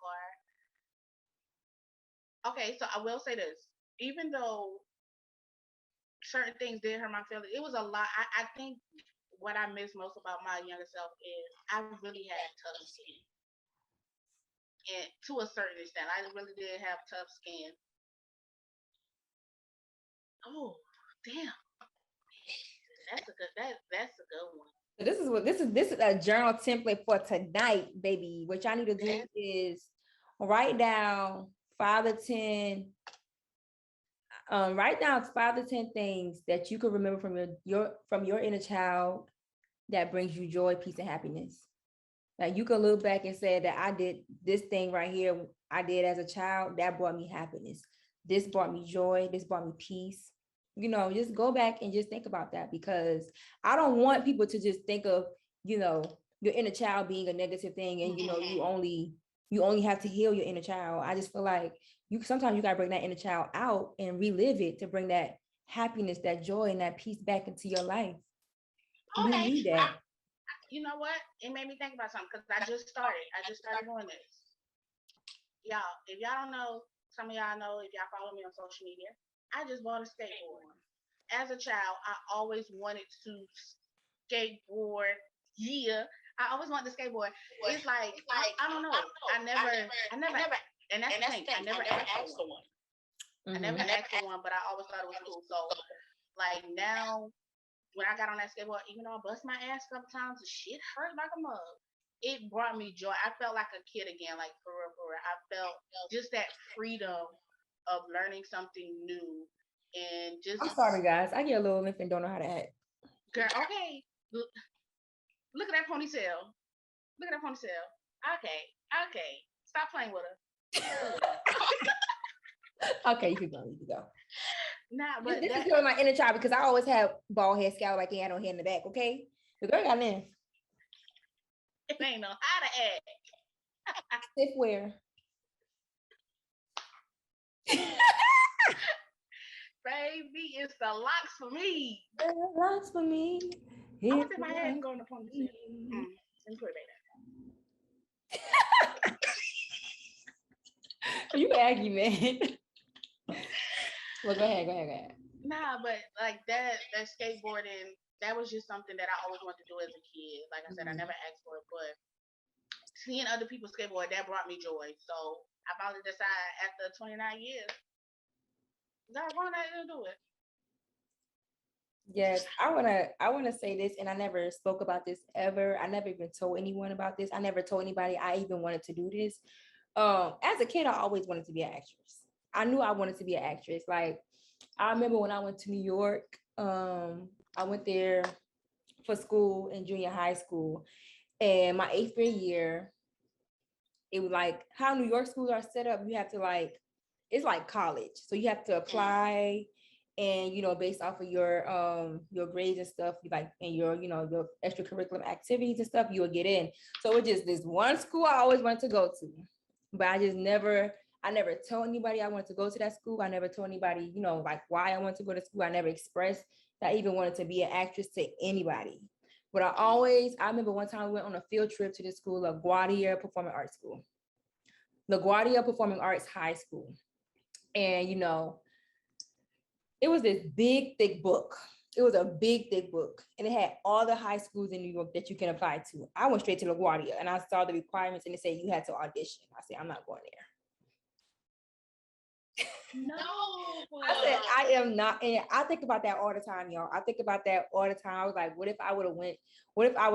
Or okay, so I will say this. Even though certain things did hurt my feelings, it was a lot. I think what I miss most about my younger self is I really had tough skin, and to a certain extent, I really did have tough skin. Oh, damn. That's a good one. So this is a journal template for tonight, baby. What y'all need to do is write down 5 to 10. Write down 5 to 10 things that you can remember from your inner child that brings you joy, peace, and happiness. Like you can look back and say that I did this thing right here. I did as a child that brought me happiness. This brought me joy. This brought me peace. Just go back and just think about that, because I don't want people to just think of your inner child being a negative thing, and you only have to heal your inner child. I just feel like sometimes you gotta bring that inner child out and relive it to bring that happiness, that joy, and that peace back into your life. You Okay. need that. You know what? It made me think about something because I just started. I just started doing this. Y'all, if y'all don't know, some of y'all know if y'all follow me on social media, I just bought a skateboard. As a child, I always wanted to skateboard. Yeah, I always wanted to skateboard. It's like I don't know. I never, and that's the thing. I never asked for one. I never asked for one, but I always thought it was cool. So like now, when I got on that skateboard, even though I bust my ass a couple times, the shit hurt like a mug. It brought me joy. I felt like a kid again, like for real, for real. I felt just that freedom of learning something new and just. I'm sorry, guys. I get a little limp and don't know how to act. Girl, okay. Look at that ponytail. Look at that ponytail. Okay. Stop playing with her. Okay, you can go. Nah, but this is killing my inner child because I always have bald head, scalp like I don't hair in the back. Okay, the girl got length. It ain't know how to act. Sit where? Baby, it's the locks for me. The locks for me. I want to my head going to ponytail. Let me put it back. You aggy, man. Well, go ahead. Nah, but like that skateboarding, that was just something that I always wanted to do as a kid. Like I said, I never asked for it, but seeing other people skateboard, that brought me joy. So I finally decided after 29 years, God, why not do it? Yes, I wanna say this, and I never spoke about this ever. I never even told anyone about this. I never told anybody I even wanted to do this. As a kid, I always wanted to be an actress. I knew I wanted to be an actress. Like, I remember when I went to New York, I went there for school in junior high school, and my 8th grade year, it was like how New York schools are set up. You have to like, it's like college. So you have to apply, and based off of your grades and stuff, like, and your your extracurricular activities and stuff, you will get in. So it's just this one school I always wanted to go to, but I never told anybody I wanted to go to that school. I never told anybody, like why I wanted to go to school. I never expressed that I even wanted to be an actress to anybody. But I remember one time we went on a field trip to the school, LaGuardia Performing Arts School. LaGuardia Performing Arts High School. And, it was this big, thick book. It was a big, thick book. And it had all the high schools in New York that you can apply to. I went straight to LaGuardia and I saw the requirements and it said you had to audition. I said, I'm not going there. No. I said, I am not. And I think about that all the time, y'all. I think about that all the time. I was like, what if I would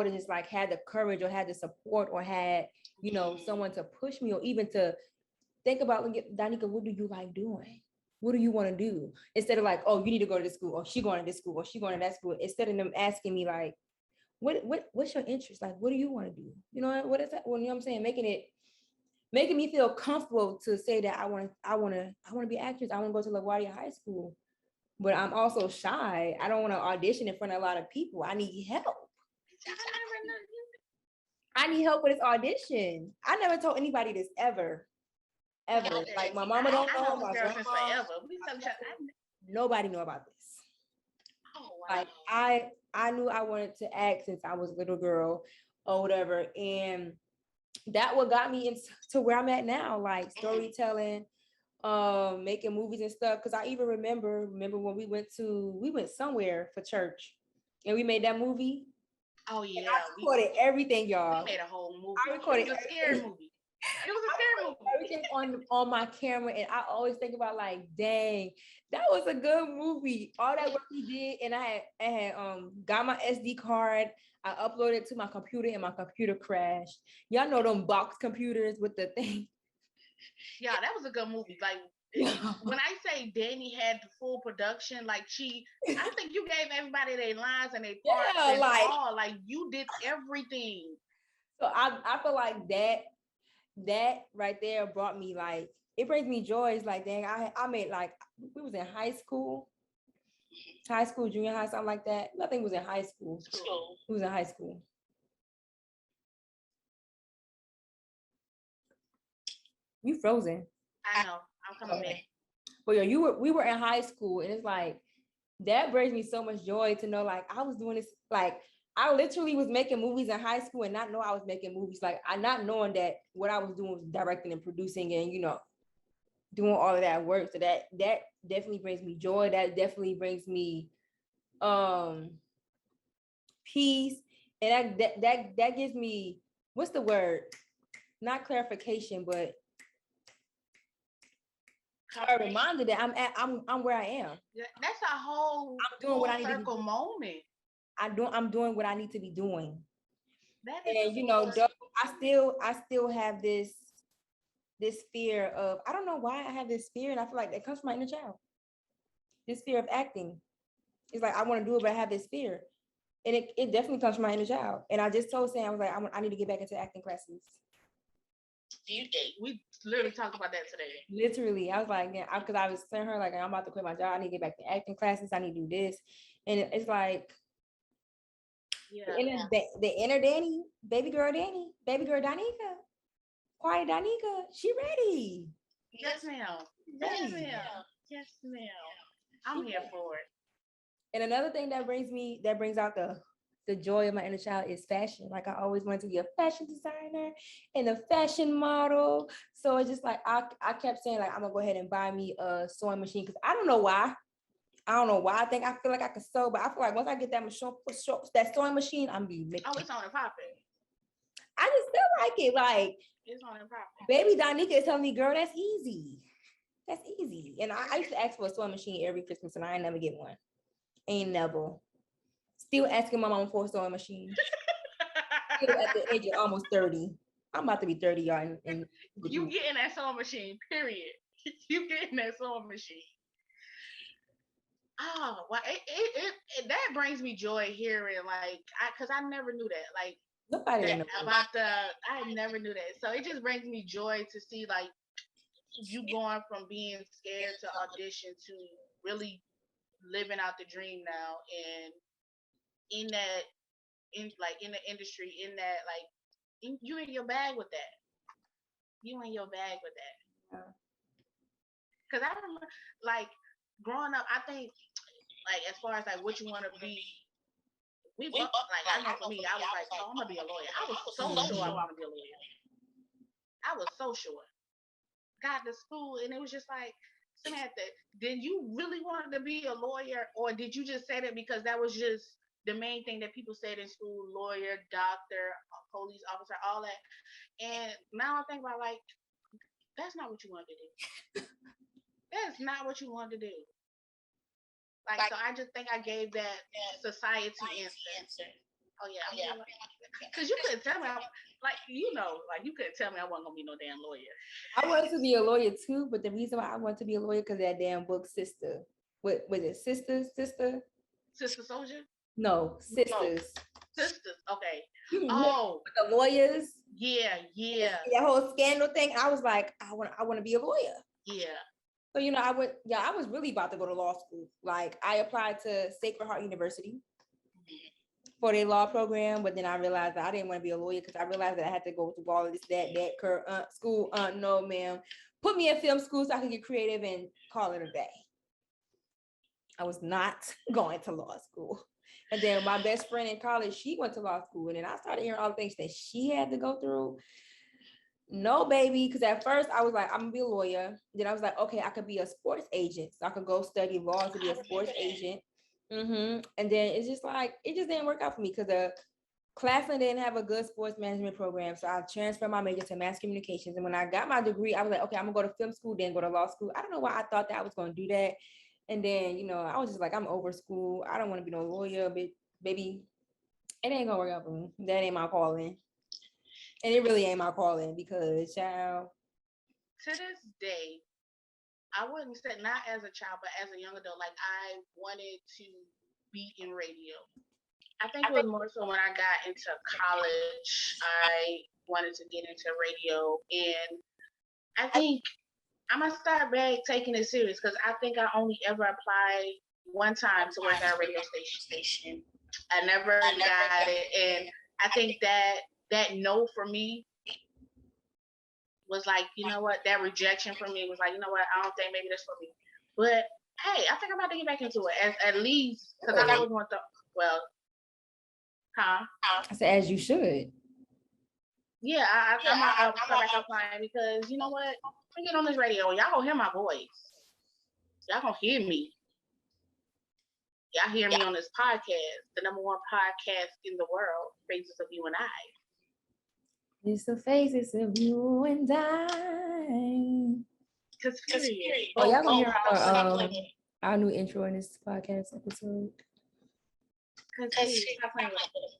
have just like had the courage or had the support or had, someone to push me or even to think about, Danica, what do you like doing? What do you want to do? Instead of like, oh, you need to go to this school, or she going to this school, or she going to that school. Instead of them asking me like, what's your interest? Like, what do you want to do? What is that? Well, you know what I'm saying? Making me feel comfortable to say that I want to be an actress. I want to go to LaGuardia High School, but I'm also shy. I don't want to audition in front of a lot of people. I need help. I need help with this audition. I never told anybody this ever. Like my mama don't know. My grandma, nobody know about this. Oh, wow. Like I knew I wanted to act since I was a little girl or whatever, and that what got me into where I'm at now, like storytelling, making movies and stuff. Because I even remember when we went somewhere for church, and we made that movie. Oh yeah, I recorded everything, y'all. We made a whole movie. I recorded a scary movie. It was a scary movie. Everything on my camera, and I always think about like, dang, that was a good movie. All that work we did, and I had got my SD card. I uploaded it to my computer, and my computer crashed. Y'all know them box computers with the thing. Yeah, that was a good movie. Like when I say Danny had the full production, like I think you gave everybody their lines and their parts. Yeah, like you did everything. So I feel like that right there brought me like, it brings me joy. It's like, dang, I made, like, we was in high school, junior high, something like that. Nothing was in high school. It was in high school. You frozen. I know. I'm coming back. But yeah, we were in high school, and it's like, that brings me so much joy to know, like, I was doing this, like, I literally was making movies in high school and not know I was making movies. Like, I not knowing that what I was doing was directing and producing and, doing all of that work. So that definitely brings me joy. That definitely brings me peace. And that gives me, what's the word? Not clarification, but a reminder that I'm where I am. That's a whole I'm doing what I need to be circle doing. moment. I'm doing what I need to be doing. That And is you know, though I still have this fear of, I don't know why I have this fear, and I feel like it comes from my inner child. This fear of acting. It's like I want to do it, but I have this fear. And it definitely comes from my inner child. And I just told Sam, I was like, I need to get back into acting classes. We literally talked about that today. Literally, I was like, yeah, because I was telling her, like, I'm about to quit my job. I need to get back to acting classes. I need to do this. And it's like, the inner Danny, baby girl Danica, quiet Danica, she ready. Yes, ma'am. Yes, ma'am. Yes, ma'am. I'm here for it. And another thing that brings out the joy of my inner child is fashion. Like, I always wanted to be a fashion designer and a fashion model. So it's just like I kept saying, like, I'm gonna go ahead and buy me a sewing machine, because I don't know why. I feel like I could sew, but I feel like once I get that machine, that sewing machine, I'm be making. Oh, it's on and popping. I just feel like it. Like, it's on and popping. Baby Danica is telling me, girl, that's easy. That's easy. And I used to ask for a sewing machine every Christmas, and I ain't never get one. Ain't never. Still asking my mom for a sewing machine. Still at the age of almost 30. I'm about to be 30, y'all. And you getting that sewing machine, period. You getting that sewing machine. Oh, well, it that brings me joy hearing, like, because I never knew that. Like, nobody that, I never knew that. So it just brings me joy to see, like, you going from being scared to audition to really living out the dream now, and in the industry, in that, like, you in your bag with that. You in your bag with that. Because I remember, like, growing up, I think, like, as far as, like, what you want to be, I know for me, I was like, oh, I'm gonna be a lawyer. I was so sure I want to be a lawyer. I was so sure. Got to school, and it was just like, Samantha, did you really want to be a lawyer, or did you just say that because that was just the main thing that people said in school? Lawyer, doctor, police officer, all that. And now I think about, like, that's not what you wanted to do. That's not what you wanted to do. Like, so I just think I gave that society answer. Oh yeah. Because you couldn't tell me, you couldn't tell me I wasn't gonna be no damn lawyer. I wanted to be a lawyer too, but the reason why I wanted to be a lawyer because that damn book, Sister. What was it? Sister Soldier? No, Sisters. Sisters. Okay. The lawyers. Yeah. That whole scandal thing. I was like, I want to be a lawyer. Yeah. So I was really about to go to law school. Like, I applied to Sacred Heart University for their law program, but then I realized that I didn't want to be a lawyer because I realized that I had to go through all of this, that school. No, ma'am. Put me in film school so I can get creative and call it a day. I was not going to law school. And then my best friend in college, she went to law school. And then I started hearing all the things that she had to go through. No, baby, because at first I was like, I'm gonna be a lawyer. Then I was like, okay, I could be a sports agent. So I could go study law to be a sports agent. And then it's just like, it just didn't work out for me because the Claflin didn't have a good sports management program. So I transferred my major to mass communications. And when I got my degree, I was like, okay, I'm gonna go to film school, then go to law school. I don't know why I thought that I was gonna do that. And then, I was just like, I'm over school. I don't want to be no lawyer, but baby, it ain't gonna work out for me. That ain't my calling. And it really ain't my calling because, child. To this day, I wouldn't say, not as a child, but as a young adult, like, I wanted to be in radio. I think it was more so when I got into college, I wanted to get into radio. And I think I'm going to start back taking it serious because I think I only ever applied one time to work at a radio station. I never got it. And I think that no for me was like, you know what, that rejection for me was like, you know what, I don't think maybe that's for me. But hey, I think I'm about to get back into it, at least, because I always want I said, as you should. Yeah, I'm start back applying because, you know what, we get on this radio, y'all gonna hear my voice. Y'all gonna hear me. y'all hear me on this podcast, the number one podcast in the world, Faces of You and I. It's the faces of you and I. Cause period. Oh, y'all gonna hear our new intro in this podcast episode. Cause stop playing with it.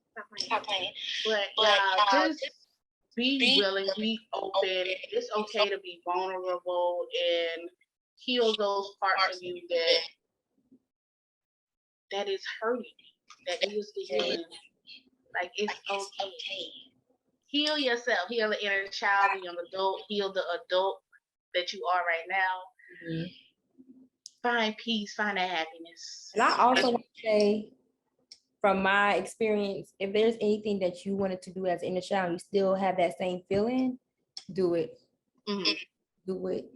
Stop playing. But just be willing, be open. It's okay to be vulnerable and heal those parts of you that is hurting, that needs the healing. Like, it's okay. Heal yourself, heal the inner child, the young adult, heal the adult that you are right now. Mm-hmm. Find peace, find that happiness. And I also want to say, from my experience, if there's anything that you wanted to do as an inner child, you still have that same feeling, do it. Mm-hmm. Do it.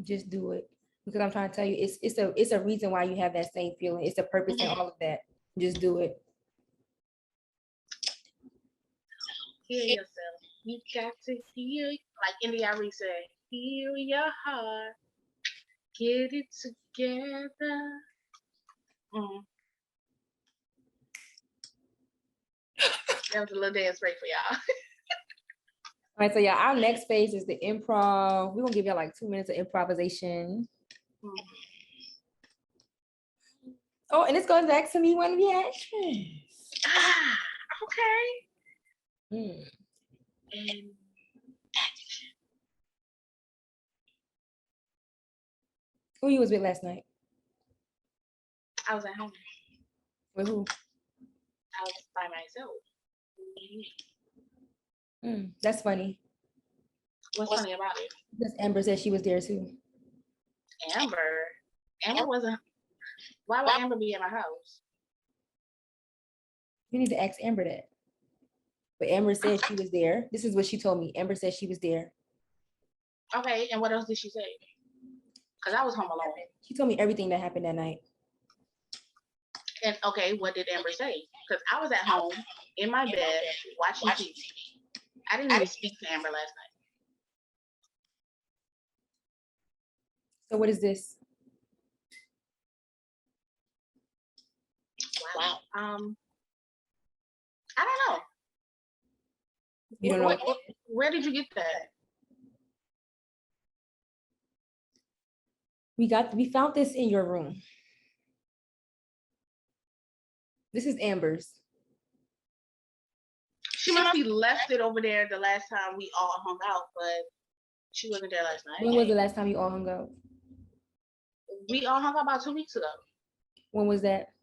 Just do it. Because I'm trying to tell you, it's a reason why you have that same feeling. It's a purpose in all of that. Just do it. Heal yourself. You got to heal, like India Arie said, heal your heart. Get it together. That was a little dance break for y'all. All right, so y'all, our next phase is the improv. We're gonna give y'all like 2 minutes of improvisation. Oh, and this goes back to me one reaction. Okay. And who you was with last night? I was at home. With who? I was by myself. That's funny. What's funny about it? Because Amber said she was there too. Amber wasn't. Why would Amber be at my house? You need to ask Amber that. But Amber said she was there. This is what she told me. Amber said she was there. Okay, and what else did she say? Because I was home alone. She told me everything that happened that night. And okay, what did Amber say? Because I was at home in my bed watching TV. I didn't even speak to Amber last night. So what is this? Wow. I don't know. You don't know? Where did you get that? We found this in your room. This is Amber's. She must be left it over there the last time we all hung out, but she wasn't there last night. When was the last time you all hung out? We all hung out about 2 weeks ago. When was that?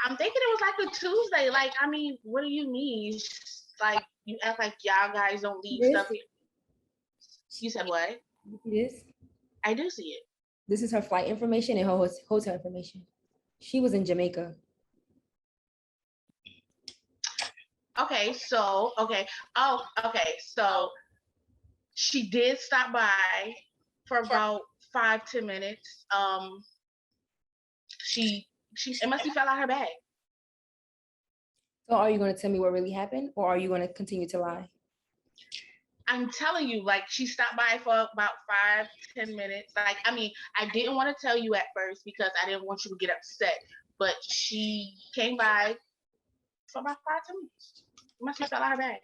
I'm thinking it was like a Tuesday. Like, I mean, what do you mean? Like, you act like y'all guys don't leave stuff here. You said what? This? I do see it. This is her flight information and her hotel information. She was in Jamaica. Okay, so she did stop by for about 5-10 minutes. She it must have fell out her bag. So are you going to tell me what really happened, or are you going to continue to lie? I'm telling you, like, she stopped by for about 5-10 minutes. Like, I mean, I didn't want to tell you at first because I didn't want you to get upset, but she came by for about 5-10 minutes. It must have fell out her bag.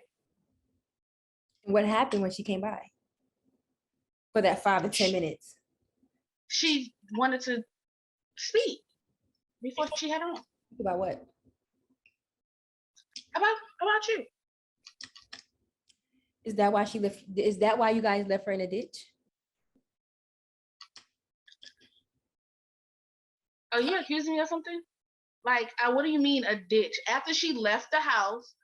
What happened when she came by for that 5 to 10 minutes? She wanted to speak before she had on. About what? About you. Is that why she left? Is that why you guys left her in a ditch? Are you accusing me of something? Like, what do you mean a ditch? After she left the house,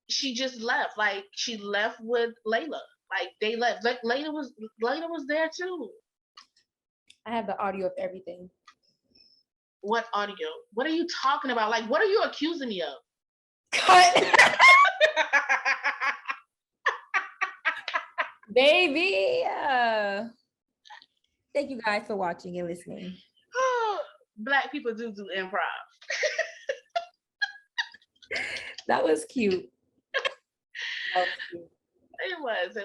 she just left. Like, she left with Layla. Like, they left. Like, Layla was there too. I have the audio of everything. What audio? What are you talking about? Like, what are you accusing me of? Cut. Baby. Thank you guys for watching and listening. Black people do improv. That was cute. It was.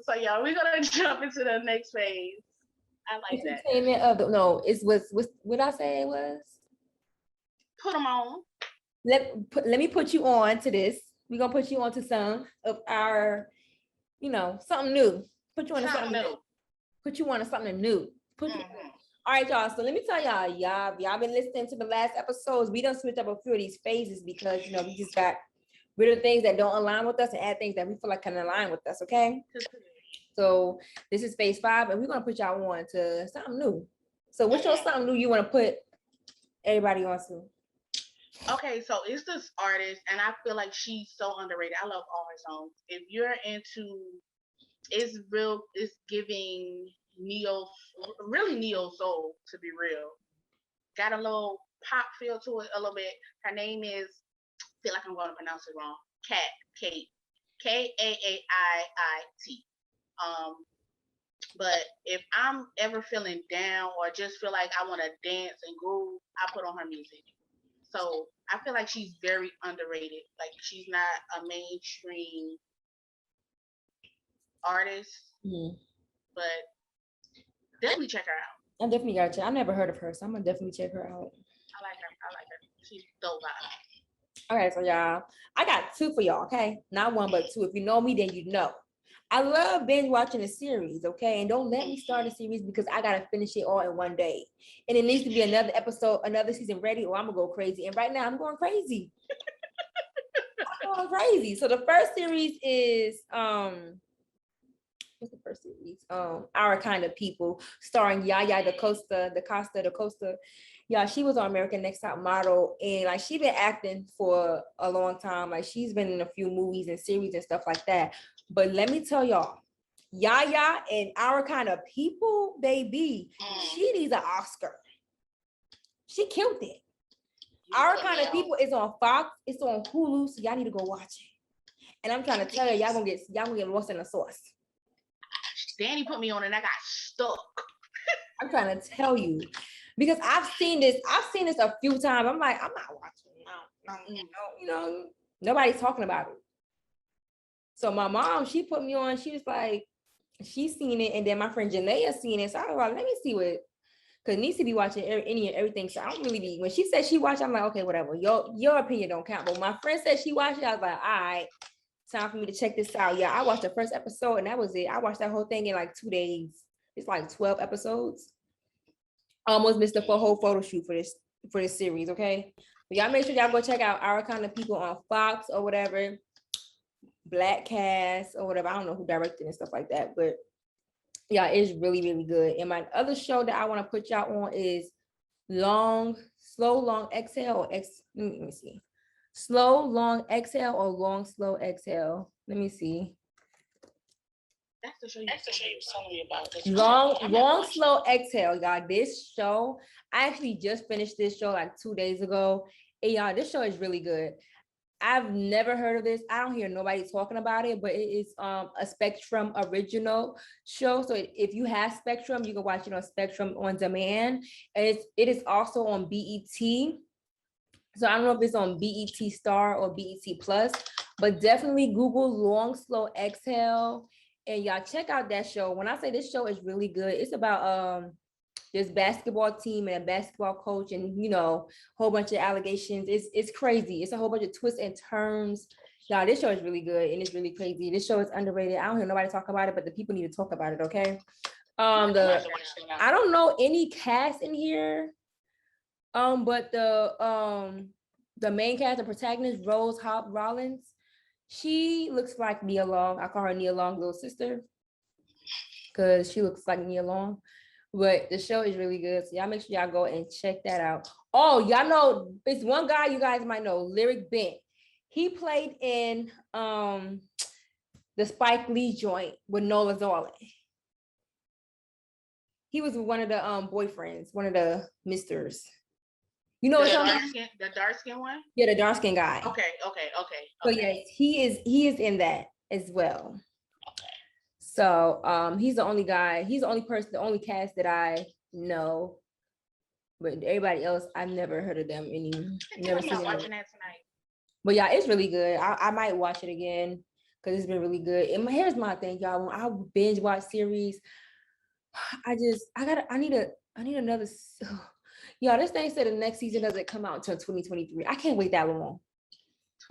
So y'all, we're gonna jump into the next phase. I like that. Entertainment of the no, it's what I say it was. Put them on. Let me put you on to this. We're gonna put you on to some of our, something new. Put you on to something new. Put you on to something new. All right, y'all. So let me tell y'all been listening to the last episodes. We done switch up a few of these phases because we just got rid of things that don't align with us and add things that we feel like can align with us. Okay. So this is phase 5, and we're gonna put y'all on to something new. So what's your something new you want to put everybody on to? Okay, so it's this artist, and I feel like she's so underrated. I love all her songs. If you're into, it's giving really neo soul, to be real. Got a little pop feel to it a little bit. Her name is, I feel like I'm going to pronounce it wrong. Kate, K-A-A-I-I-T. But if I'm ever feeling down or just feel like I want to dance and groove, I put on her music. So I feel like she's very underrated. Like, she's not a mainstream artist, but definitely check her out. I definitely got you. I never heard of her, so I'm gonna definitely check her out. I like her. She's dope. All right, so y'all, I got 2 for y'all. Okay, not 1 but 2. If you know me, then you know. I love binge watching a series, okay? And don't let me start a series because I gotta finish it all in one day. And it needs to be another episode, another season ready, or I'm gonna go crazy. And right now I'm going crazy. I'm going crazy. So the first series is what's the first series? Our Kind of People, starring Yaya DaCosta. Yeah, she was on American Next Top Model, and like she been acting for a long time. Like she's been in a few movies and series and stuff like that. But let me tell y'all, Yaya and Our Kind of People, baby, she needs an Oscar. She killed it. Our Kind of People is on Fox. It's on Hulu, so y'all need to go watch it. And I'm trying to tell you, y'all gonna get lost in the sauce. Danny put me on and I got stuck. I'm trying to tell you because I've seen this a few times. I'm like, I'm not watching. No, nobody's talking about it. So my mom, she put me on. She was like, she's seen it, and then my friend Janaea seen it. So I was like, let me see what, because Nisi be watching any and everything. So I don't really be. When she said she watched, I'm like, okay, whatever. Your opinion don't count. But my friend said she watched it. I was like, all right, time for me to check this out. Yeah, I watched the first episode, and that was it. I watched that whole thing in like 2 days. It's like 12 episodes. I almost missed the whole photo shoot for this series. Okay, but y'all make sure y'all go check out Our Kind of People on Fox or whatever. Black cast or whatever. I don't know who directed and stuff like that, but yeah, it's really, really good. And my other show that I want to put y'all on is Slow, Long Exhale. Let me see. Slow, Long Exhale or Long, Slow Exhale. Let me see. That's the show you was telling me about. Long, Slow Exhale, y'all. This show, I actually just finished this show like 2 days ago. And y'all, this show is really good. I've never heard of this. I don't hear nobody talking about it, but it is a Spectrum original show. So if you have Spectrum, you can watch it on Spectrum on demand. And it is also on BET. So I don't know if it's on BET Star or BET Plus, but definitely Google Long Slow Exhale, and y'all check out that show. When I say this show is really good, it's about this basketball team and a basketball coach, and a whole bunch of allegations. It's crazy. It's a whole bunch of twists and turns. Y'all, this show is really good and it's really crazy. This show is underrated. I don't hear nobody talk about it, but the people need to talk about it. Okay. I don't know any cast in here. But the main cast, the protagonist, Rose Hop Rollins, she looks like Nia Long. I call her Nia Long's little sister because she looks like Nia Long. But the show is really good. So y'all make sure y'all go and check that out. Oh, y'all know it's one guy you guys might know, Lyric Bent. He played in the Spike Lee joint with Nola Zarlin. He was one of the boyfriends, one of the misters. You know the dark skin one? Yeah, the dark skin guy. Okay. So yes, he is in that as well. So he's the only guy, he's the only person, the only cast that I know. But everybody else, I've never heard of them never seen watching that tonight. But yeah, it's really good. I might watch it again because it's been really good. And here's my thing, y'all. When I binge watch series, I need another. Y'all, this thing said the next season doesn't come out until 2023. I can't wait that long.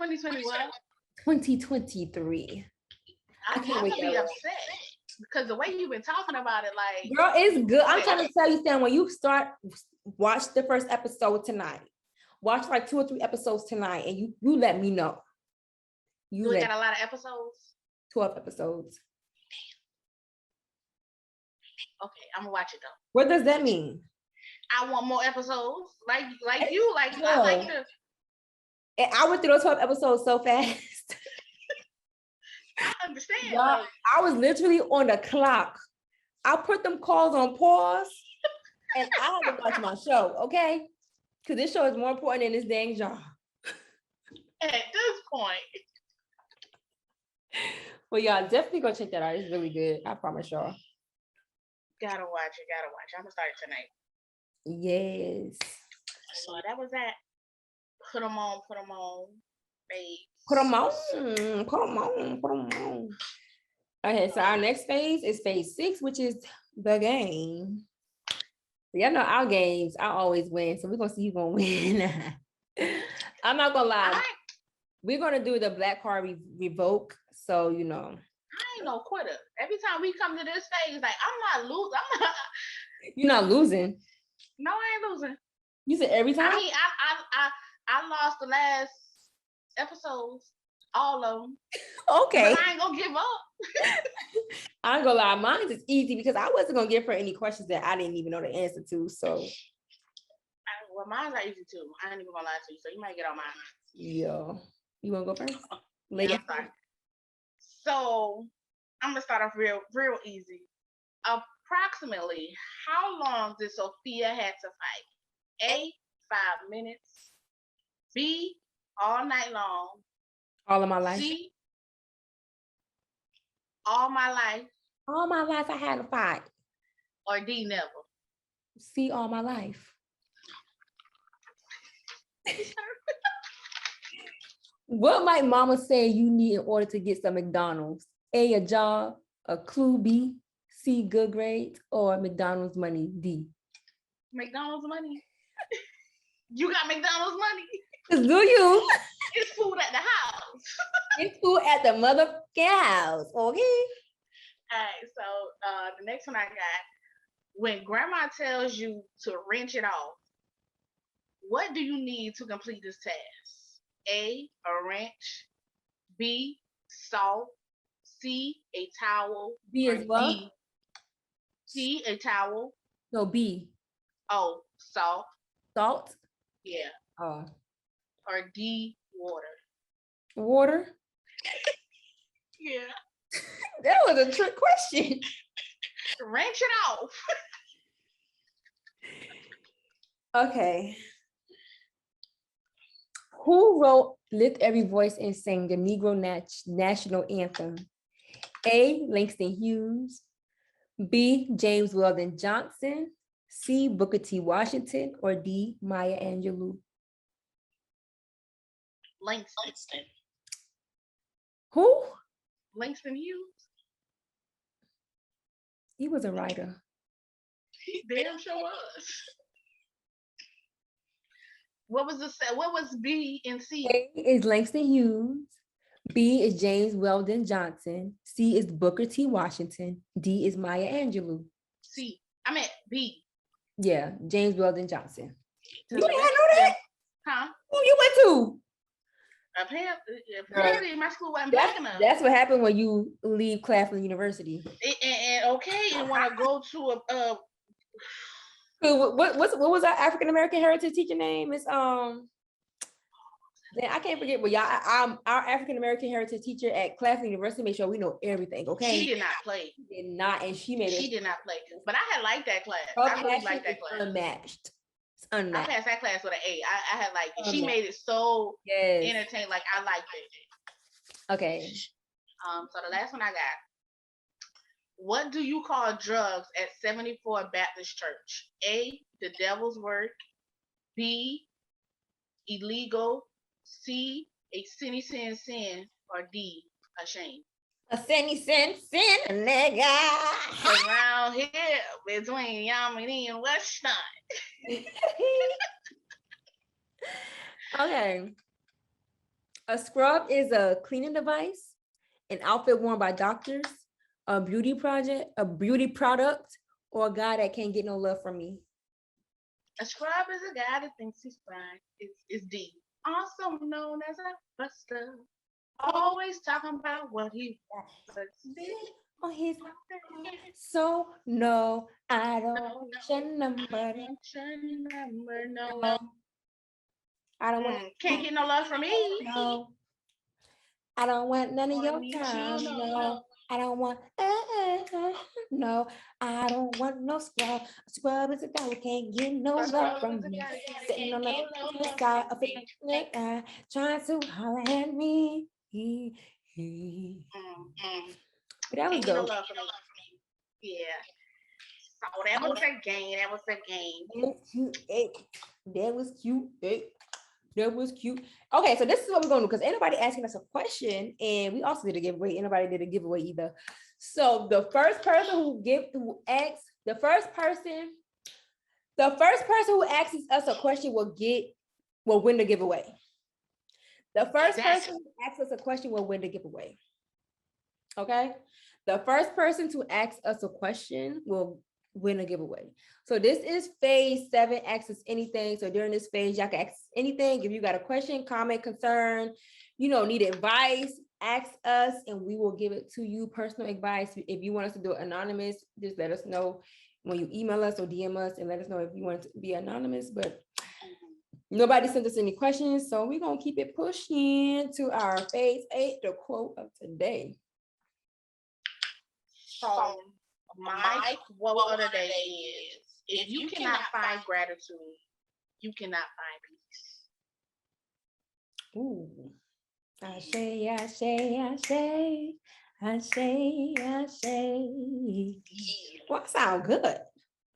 2021. 2023. I I'm can't wait gonna that be long. upset because the way you've been talking about it, like, Girl, it's good. I'm trying to tell you, Stan, when you start, watch the first episode tonight. Watch like 2 or 3 episodes tonight, and you let me know. do we got a lot of episodes? 12 episodes. Okay, I'm gonna watch it though. What does that mean? I want more episodes. Like you, like I like to. And I went through those 12 episodes so fast. I understand. Y'all, Like, I was literally on the clock. I put them calls on pause, and I had to watch my show, okay? Because this show is more important than this dang job. at this point, Well, y'all definitely go check that out. It's really good. I promise y'all. gotta watch it. I'm gonna start it tonight. Yes. So that was that. Put them on, babe. Put them on. Put them on. Put them on. Okay, so our next phase is phase 6, which is the game. Y'all know our games, I always win. So we're gonna see who's gonna win. I'm not gonna lie. We're gonna do the black card revoke. So you know. I ain't no quitter. Every time we come to this phase, like I'm not losing. You're not losing. No, I ain't losing. You said every time? I mean, I lost the last episodes, all of them. Okay. But I ain't gonna give up. I ain't gonna lie, mine is easy because I wasn't gonna give her any questions that I didn't even know the answer to. So well, mine's are easy too. I ain't even gonna lie to you, so you might get on mine. Yeah. You wanna go first? Yeah, I'm sorry. So I'm gonna start off real easy. Approximately, how long did Sophia had to fight? A, 5 minutes. B, all night long. All of my life. C, all my life. All my life I had to fight. Or D, never. C, all my life. What might mama say you need in order to get some McDonald's? A job, a clue, B, C, good grades, or McDonald's money, D? McDonald's money. You got McDonald's money. Do you? It's food at the house. It's food at the motherfucking house, okay? All right, so the next one I got, when grandma tells you to wrench it off, what do you need to complete this task? A wrench, B, salt, C, a towel, B or as well? D, C, a towel. No, B. Oh, salt. Salt? Yeah. Oh. Or D, water. Water? Yeah. That was a trick question. Wrench it off. Okay. Who wrote Lift Every Voice and Sing the Negro National Anthem? A, Langston Hughes. B, James Weldon Johnson. C, Booker T. Washington. Or D, Maya Angelou. Langston. Who? Langston Hughes. He was a writer. He damn sure was. What was B and C? A is Langston Hughes. B is James Weldon Johnson. C is Booker T. Washington. D is Maya Angelou. C. I meant B. Yeah, James Weldon Johnson. To You the didn't rest know of that? them- Huh? Who you went to? Apparently my school wasn't big enough. That's what happened when you leave Claflin University. And want to go to a What was our African American heritage teacher name? It's I can't forget, but y'all, our African American heritage teacher at Claflin University made sure we know everything. Okay, She did not play. She did not, and she made it. She did not play, but I had liked that class. Her I really passion liked that is class. unmatched. It's I unmatched. passed that class with an A. I had liked it. She Unmatched. made it so Yes. entertaining. Like I liked it. Okay. So the last one I got. What do you call drugs at 74 Baptist Church? A, the devil's work. B, illegal. C, a sin, or D, a shame. A cent, cent, a nigga. Around here, between Yamini and Westside. Okay. A scrub is a cleaning device, an outfit worn by doctors, a beauty product, or a guy that can't get no love from me. A scrub is a guy that thinks he's fine. It's D. Also known as a buster. Always talking about what he wants to do. Oh, he's so no, I don't want your number. No. I don't want. Can't get no love from me. No. I don't want none of your time. No. I don't want. No. I don't want no scrub. A scrub is a guy who can't get no love from me. Sitting on the side of it, trying to holler at me. But that was dope. Yeah. So that was a game. That was a game. That was cute. That was cute. Okay, so this is what we're gonna do because anybody asking us a question, and we also did a giveaway. Anybody did a giveaway either. So the first person who asks us a question will win the giveaway. The first person who asks us a question will win the giveaway. Okay. The first person to ask us a question will win a giveaway. So this is phase 7, ask us anything. So during this phase, y'all can ask anything. If you got a question, comment, concern, need advice, ask us and we will give it to you. Personal advice. If you want us to do it anonymous, just let us know when you email us or DM us and let us know if you want to be anonymous. But nobody sent us any questions, so we're gonna keep it pushing to our phase 8, the quote of today. So my quote of the day is, if you cannot find gratitude, you cannot find peace. Ooh. I say. Well, sound good.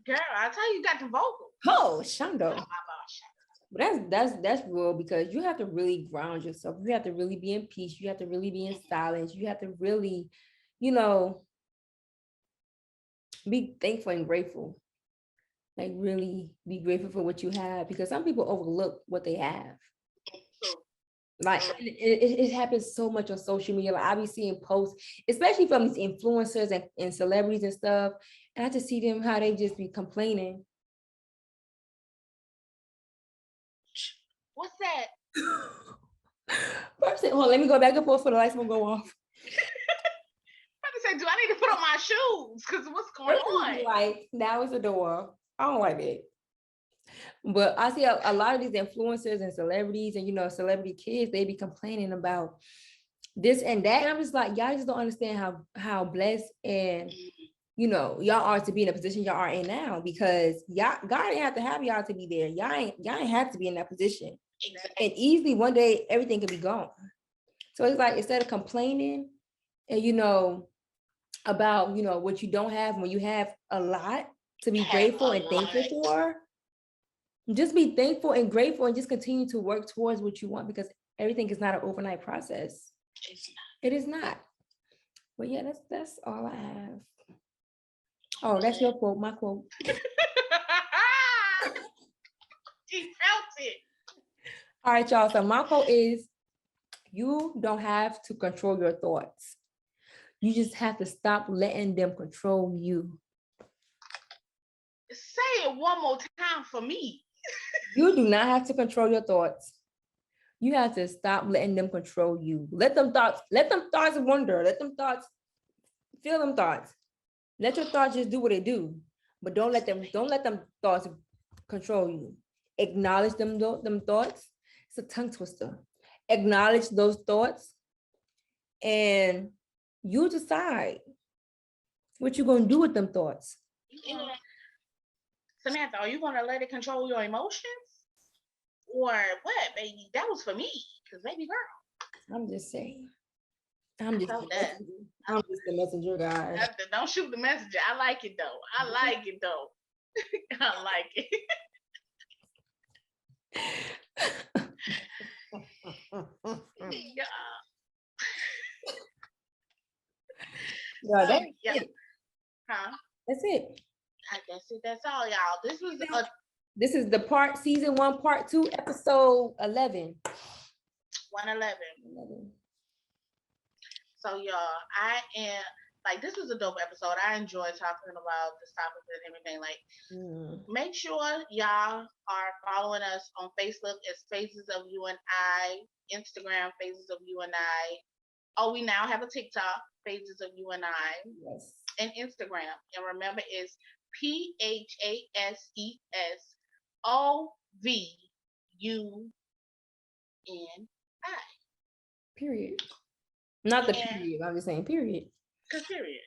Girl, I tell you, got the vocal. Oh, Shondo. But that's real because you have to really ground yourself. You have to really be in peace. You have to really be in silence. You have to really, be thankful and grateful. Like really be grateful for what you have because some people overlook what they have. Like it happens so much on social media. Like I be seeing posts, especially from these influencers and celebrities and stuff. And I just see them how they just be complaining. What's that? First, hold on, let me go back and forth for the lights will go off. I said, do I need to put on my shoes? Because what's going on? Like now it's a door. I don't like it. But I see a lot of these influencers and celebrities and celebrity kids, they be complaining about this and that. And I'm just like, y'all just don't understand how blessed and y'all are to be in a position y'all are in now because God didn't have to have y'all to be there. Y'all ain't have to be in that position. Exactly. And easily one day everything could be gone. So it's like instead of complaining and about what you don't have when you have a lot to be grateful and thankful for, just be thankful and grateful and just continue to work towards what you want because everything is not an overnight process. It is not. But yeah, that's all I have. Oh, that's your quote, my quote. She felt it. All right, y'all. So my quote is, you don't have to control your thoughts. You just have to stop letting them control you. Say it one more time for me. You do not have to control your thoughts. You have to stop letting them control you. Let them thoughts wander. Let them thoughts, feel them thoughts. Let your thoughts just do what they do. But don't let them thoughts control you. Acknowledge them thoughts. It's a tongue twister. Acknowledge those thoughts and you decide what you're gonna do with them thoughts. Samantha, are you gonna let it control your emotions? Or what, baby? That was for me, because baby girl. I'm just saying. I'm just the messenger, guys. Don't shoot the messenger. I like it though. I like it. Yeah. Yeah, that's Yeah. it. Huh? That's it. I guess that's all, y'all. This is the season 1, part 2, episode 11. 111. 11. So y'all, I am like, this was a dope episode. I enjoy talking about this topic and everything. Like, make sure y'all are following us on Facebook as Phases of You and I, Instagram Phases of You and I. Oh, we now have a TikTok, Phases of You and I, Yes. and Instagram. And remember, it's PHASESOVUNI. Period. Not the period. I'm just saying period. Period.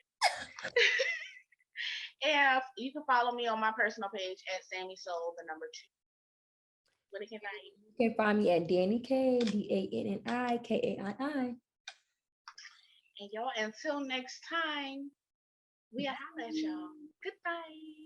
And you can follow me on my personal page at Sammy Soul, the number 2. Where can I find you? You can find me at Danny K, DANNIKAII. And y'all, until next time, we'll holler at y'all. Goodbye.